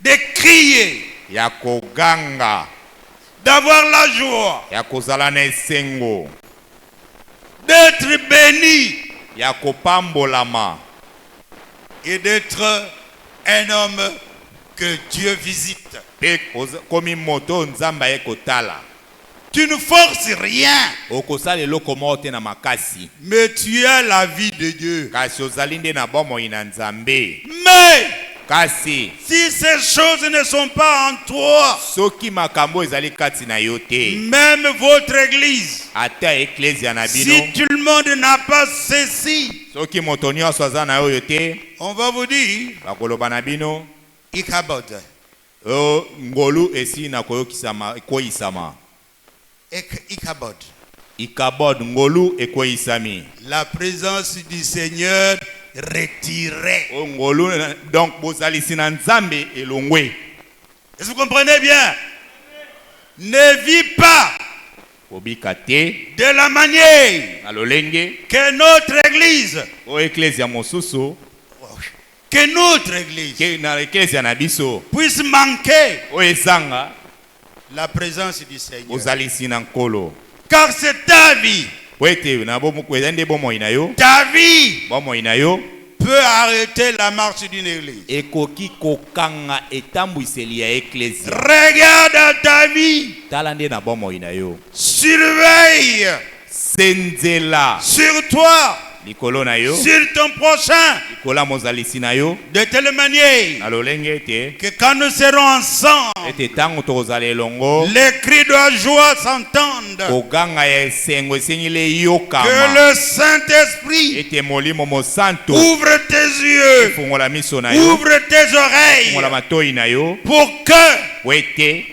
de crier, ya koganga, d'avoir la joie, ya kozala na esengo, d'être béni ya kopambolama, et d'être un homme que Dieu visite. Pe komi moto nzamba ekotala. Tu ne forces rien, Okosala eloko moko te na makasi. mais tu as la vie de Dieu. Kasi ozali nde na bomoi na Nzambe. Mais Kasi si ces choses ne sont pas en toi, soki makambo ezali kati na yo te, même votre église, ata eklezia na bino, si tout le monde n'a pas ceci, soki moto nyonso aza na oyo te, on va vous dire, bakoloba na bino, Ichabod. o ngolu esi na koyokisama ekoyisama. Ichabod. Ikabod ngolu ekoyisami. La présence du Seigneur retirée. O ngolu donc bozalisi na Nzambe elongwe. Est-ce que vous comprenez bien? Ne vis pas Kobika te de la manière na lolenge que notre église, o eklezia mosusu que notre église ke na eklezia na biso puisse manquer o ezanga la présence du Seigneur. ozalisi na nkolo. Car c'est ta vie. Po ete na bomokweza nde bomoi na yo, Ta vie bomoi na yo peut arrêter la marche d'une église. ekoki kokanga etambwiseli ya eklezia. Regarde à ta vie. Tala nde na bomoi na yo, Surveille senzela sur toi, likolo na yo, sur ton prochain, likola mozalisi na yo, de telle manière na lolenge ete que quand nous serons ensemble, ete ntango tokozala elongo, les cris de joie s'entendent. koganga ya esengo esengeli eyokama. Que le Saint-Esprit Ete molimo mosanto ouvre tes yeux, fungola miso na yo, ouvre tes oreilles, fungola matoi na yo, pour que po ete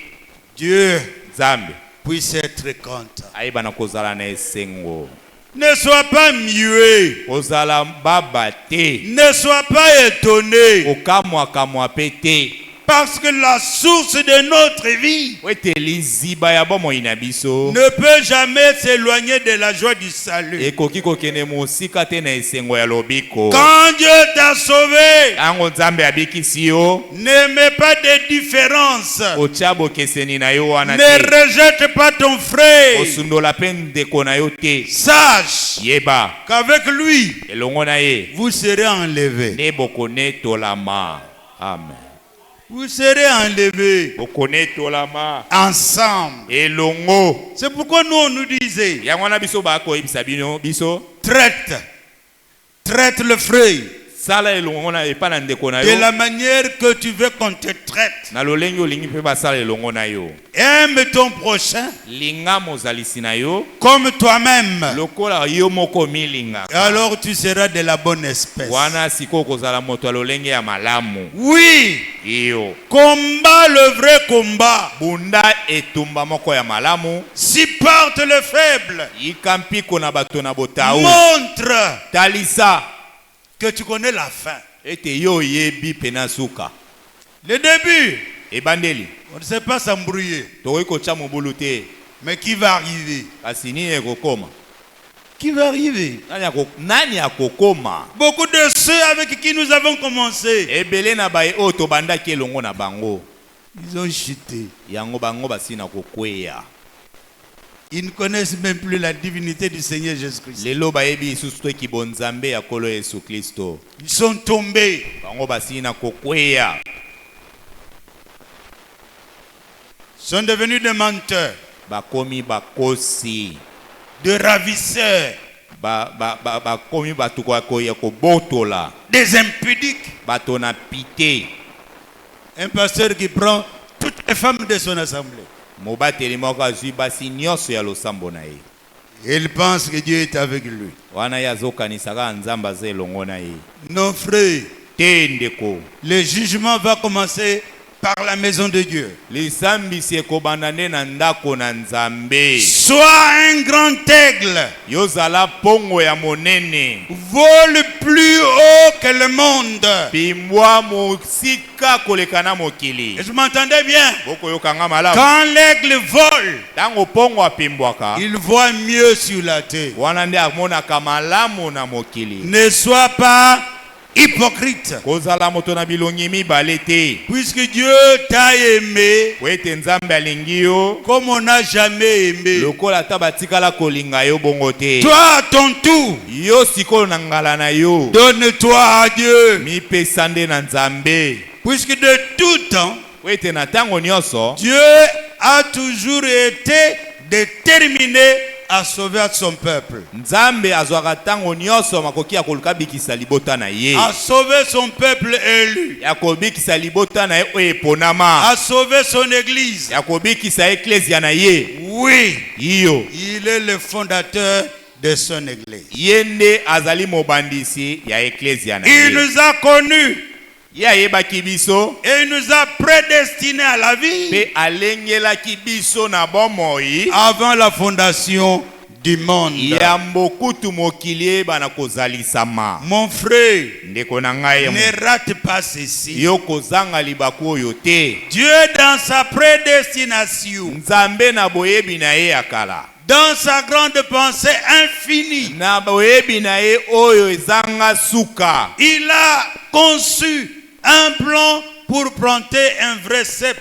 Dieu Nzambe puisse être content. ayeba na kozala na esengo. Ne sois pas muet, Kozala baba te, ne sois pas étonné, kokamwakamwa pe te, parce que la source de notre vie po ete liziba ya bomoi na biso ne peut jamais s'éloigner de la joie du salut. ekoki kokende mosika te na esengo ya lobiko. Quand Dieu t'a sauvé, Tango Nzambe abikisi yo, ne mets pas de différence. otya bokeseni na yo wana Ne te, rejette pas ton frère. osundola pe ndeko na yo te. Sache Yeba qu'avec lui, elongo na ye vous serez enlevés. nde bokonetolama. Amen. Vous serez enlevés Bokonetolama ensemble. elongo. C'est pourquoi nous on nous disait, Yango na biso bakoyebisa bino biso traite le frère sala elongo na epa na ndeko na de yo la manière que tu veux qu'on te traite. na lolenge olingi mpe basala elongo na yo. Aime ton prochain Linga mozalisi na yo comme toi-même. lokola yo moko milingaka. Alors tu seras de la bonne espèce. Wana siko kozala moto ya lolenge ya malamu. Oui, Iyo combat le vrai combat. bunda etumba moko ya malamu. Supporte le faible. Ikampiko na bato na botau. Montre Talisa que tu connais la fin. ete yo yebi pena suka. Le début, Ebandeli on ne sait pas s'embrouiller. tokoki kotya mobulu te, Mais qui va arriver? kasi nini ekokoma? Qui va arriver? Nani akokoma? Beaucoup de ceux avec qui nous avons commencé, Ebele na baye oyo tobandaki elongo na bango, ils ont chuté. yango bango basi na kokweya. Ils ne connaissent même plus la divinité du Seigneur Jésus-Christ. Lelo bayebi lisusu to kibonzambe ya kolo Yesu Kristo, Ils sont tombés. bango basi na kokweya. Ils sont devenus des menteurs, Bakomi bakosi, des ravisseurs, bakomi bato ya kobotola, des impudiques. bato na pite. Un pasteur qui prend toutes les femmes de son assemblée. Mobateli moko azwi basi nyonso ya losambo na ye. Il pense que Dieu est avec lui. Wana ye azokanisaka Nzambe aza elongo na ye. Non, frère, Te ndeko, le jugement va commencer par la maison de Dieu. lisambisi ekobanda nde na ndako na Nzambe. Sois un grand aigle. Yozala pongo ya monene, Vole plus haut que le monde. pimbwa mosika koleka na mokili. Et je m'entendais bien. Boko yokanga malamu. Quand l'aigle vole, Tango pongo apimbwaka, il voit mieux sur la terre. wana nde amonaka malamu na mokili. Ne sois pas hypocrite. kozala moto na bilongi mibale te. Puisque Dieu t'a aimé Po ete nzambe alingi yo comme on n'a jamais aimé. lokola ata batikala kolinga yo bongo te. Toi à ton tour, Yo sikolo na ngala na yo donne-toi à Dieu. mipesa nde na nzambe. Puisque de tout temps, Po ete na ntango nyonso Dieu a toujours été déterminé à sauver son peuple. nzambe azwaka ntango nyonso makoki ya koluka bikisa libota na ye, À sauver son peuple élu. ya kobikisa libota na ye oyo eponama, À sauver son église. ya kobikisa eklezia na ye. Oui, Iyo il est le fondateur de son église. ye nde azali mobandisi ya eklezia na Il ye. nous a connus Ye ayebaki biso et il nous a prédestinés à la vie mpe alengelaki biso na bomoi avant la fondation du monde. ya mbokutu mokili eyebana kozalisama. Mon frère, Ndeko na ngai ne rate pas ceci. yo kozanga libaku oyo te. Dieu dans sa prédestination, Nzambe na boyebi na ye ya kala, dans sa grande pensée infinie, na boyebi na ye oyo ezanga suka, il a conçu un plan pour planter un vrai cep.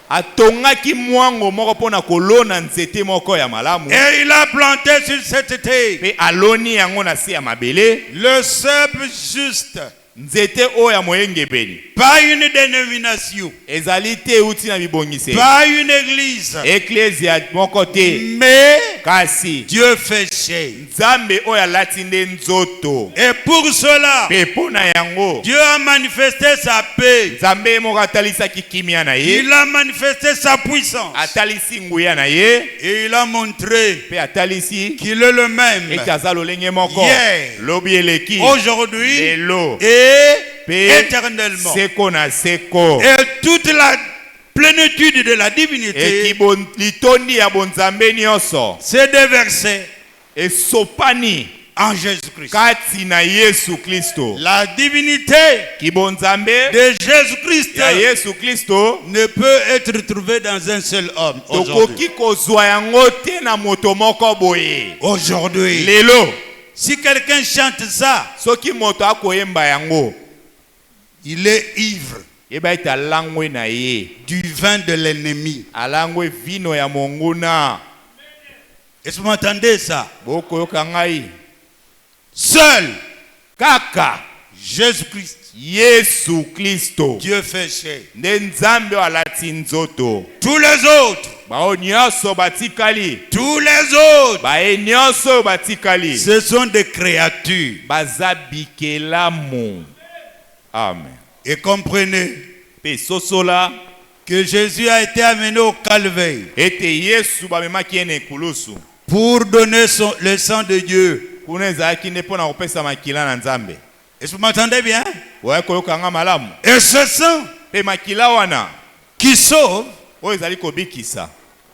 atongaki mwango moko mpona kolona nzete moko ya malamu, Et il a planté sur cette terre mpe aloni yango na se ya mabele, le cep juste. nzete oyo ya moyengebeli. Pas une dénomination, Ezali te euti na bibongisi, pas une église, eklezia moko te, mais kasi Dieu fait chair. nzambe oyo alati nde nzoto. Et pour cela, Mpe mpona yango Dieu a manifesté sa paix. nzambe moko atalisaki kimia na ye, Il a manifesté sa puissance. atalisi nguya na ye, Et il a montré mpe atalisi qu'il est le même ete aza lolenge moko Hier, lobi eleki aujourd'hui lelo et mpe éternellement. seko na seko. Et toute la plénitude de la divinité, Litondi ya bonzambe nyonso c'est des versets esopani en Jésus-Christ. kati na Yesu Kristo. La divinité Kibonzambe de Jésus-Christ ya Yesu Kristo ne peut être trouvée dans un seul homme. tokoki kozwa yango te na moto moko boye. Aujourd'hui, Lelo si quelqu'un chante ça, soki moto akoyemba yango, il est ivre yeba ete alangwe na ye, du vin de l'ennemi. alangwe vino ya monguna. Est-ce que vous m'entendez ça? Bokoyoka ngai, Seul kaka Jésus-Christ, Yesu Kristo Dieu fait chair. nde nzambe alati nzoto. Tous les autres, Bao nyonso batikali, tous les autres, bae nyonso batikali, ce sont des créatures. baza bikelamu. Amen. Et comprenez Pe sosola que Jésus a été amené au calvaire ete Yesu bamemaki ye na ekulusu pour donner le sang de Dieu. kuna ezalaki nde mpo na kopesa makila na nzambe. Est-ce que vous m'entendez bien? Oya koyoka nga malamu. Et ce sang Pe makila wana qui sauve oyo ezali kobikisa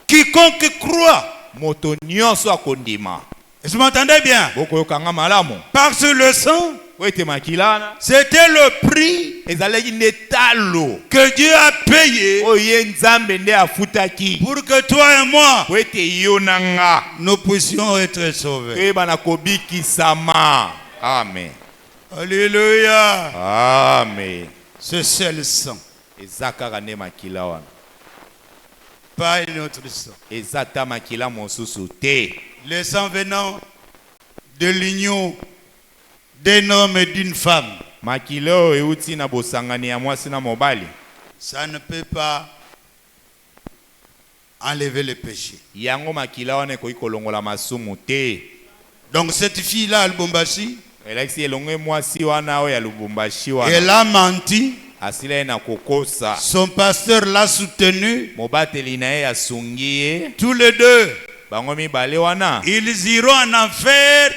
quiconque croit. moto nyonso akondima. Est-ce que vous m'entendez bien? Bokoyoka nga malamu. Parce que le sang, Po ete makila wana c'était le prix ezalaki nde talo que Dieu a payé oyo ye nzambe nde afutaki pour que toi et moi, po ete yo na nga nous puissions être sauvés. toyebana kobikisama. Amen. Alléluia. Amen. Ce seul sang, Eza kaka nde makila wana, pas un autre sang. eza ta makila mosusu te. Le sang venant de l'union d'un homme et d'une femme, Makila oyo euti na bosangani ya mwasi na mobali, ça ne peut pas enlever le péché. yango makila wana ekoki kolongola masumu te. Donc cette fille-là, Al-Bombashi, Elakisi elongo mwasi wana oyo ya Lubumbashi wana elle a menti. asila ye na kokosa, Son pasteur l'a soutenu. mobateli na ye asungi ye. Tous les deux, Bango mibale wana ils iront en enfer,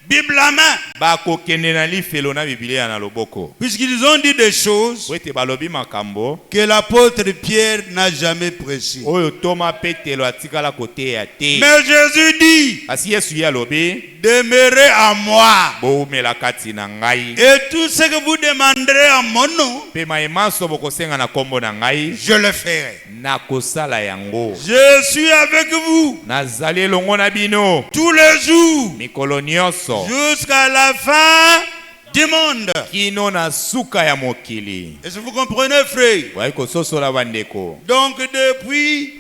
Bible à main. bakokende na lifelo na Biblia na loboko. Puisqu'ils ont dit des choses Po ete balobi makambo que l'apôtre Pierre n'a jamais prêché. oyo Toma Petelo atikala koteya te. Mais Jésus dit, Kasi Yesu ye alobi demeurez à moi. boumela kati na ngai, Et tout ce que vous demanderez en mon nom, pe mayemanso bokosenga na kombo na ngai je le ferai. nakosala yango. Je suis avec vous Nazali elongo na bino tous les jours mikolo nyonso jusqu'à la fin du monde. kino na suka ya mokili. Est-ce que vous comprenez, frère? Wai kososola bandeko. Donc depuis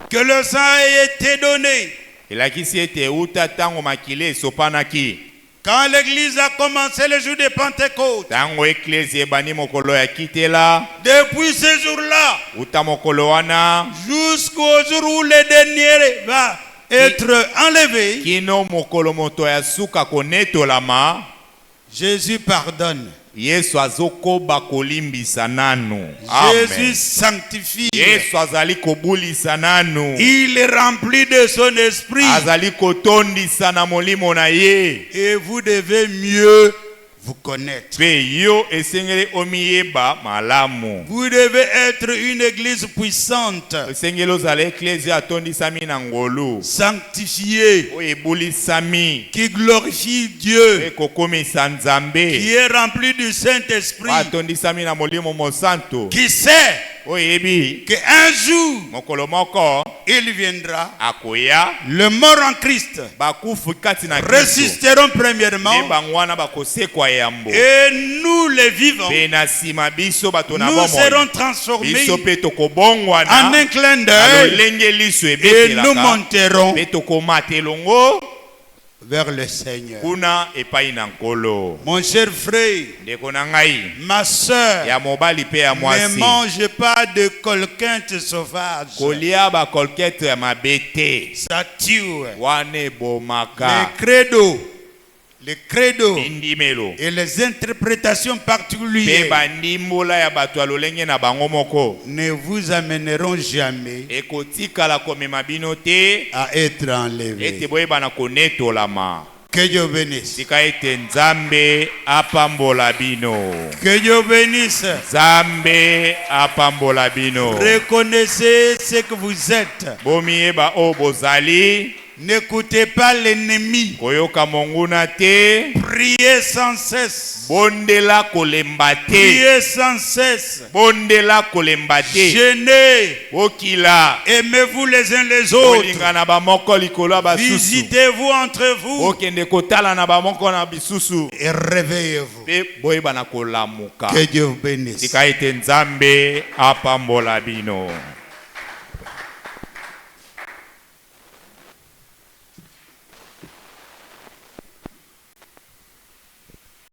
que le sang a été donné, Elakisi ete uta tango makili esopanaki. quand l'église a commencé le jour de Pentecôte, Tango eklesi ebani mokolo ya kitela. depuis ce jour-là, Uta mokolo wana. jusqu'au jour où le dernier va être enlevé, Kino mokolo moto ya suka konetolama. Jésus pardonne. Yesu azokoba kolimbisa nanu. Jésus Amen. sanctifie. Yesu azali kobulisa nanu. Il est rempli de son esprit. Azali kotondisa na molimo na ye. Et vous devez mieux vous connaître. Pe yo esengeli omiyeba malamu. Vous devez être une église puissante, Esengeli ozala eklezia atondisami na ngolu. sanctifiée, Oyo ebulisami. qui glorifie Dieu, Ekokomisa Nzambe. qui est remplie du Saint-Esprit, Atondisami na molimo mosanto. qui sait Oyo ebi qu'un jour, mokolo moko il viendra. akoya. Le mort en Christ Bakufu kati na Kristo. résisteront Nde premièrement, bango wana bakosekwa yambo. et nous les vivants, Pe na nsima biso bato na nous bomoi. serons transformés Biso pe en tokobongwana. un clin Na d'œil lolenge liso et ebetelaka. nous monterons Pe tokomata elongo vers le Seigneur. kuna epai na nkolo. Mon cher frère, Ndeko na ngai ma soeur, ya mobali pe ya ne mwasi. mange pas de colquinte sauvage. Kolia bakolkete ya mabete. Ça tue. Wana ebomaka. Les credos Indimelo. et les interprétations Pe particulières bandimbola ya bato ya lolenge na bango moko. ne vous amèneront jamais Ekotikala komema bino te. à être Ete enlevés. boyebana konetolama. Que Dieu bénisse. Sika ete Nzambe apambola bino. Que Dieu bénisse. Nzambe apambola bino. Reconnaissez ce que vous êtes. Bomiyeba o bozali. N'écoutez pas l'ennemi. Koyoka monguna te. Priez sans cesse. Bondela kolemba te. Priez sans cesse. Bondela kolemba te. Jeûnez. Okila. Aimez-vous les uns les autres. Olingana bamoko likolo ya basusu. Visitez-vous entre vous. Okende kotala na bamoko na bisusu. Et réveillez-vous. Pe boyeba na kolamuka. Que Dieu vous bénisse. Sika ete Nzambe apambola bino.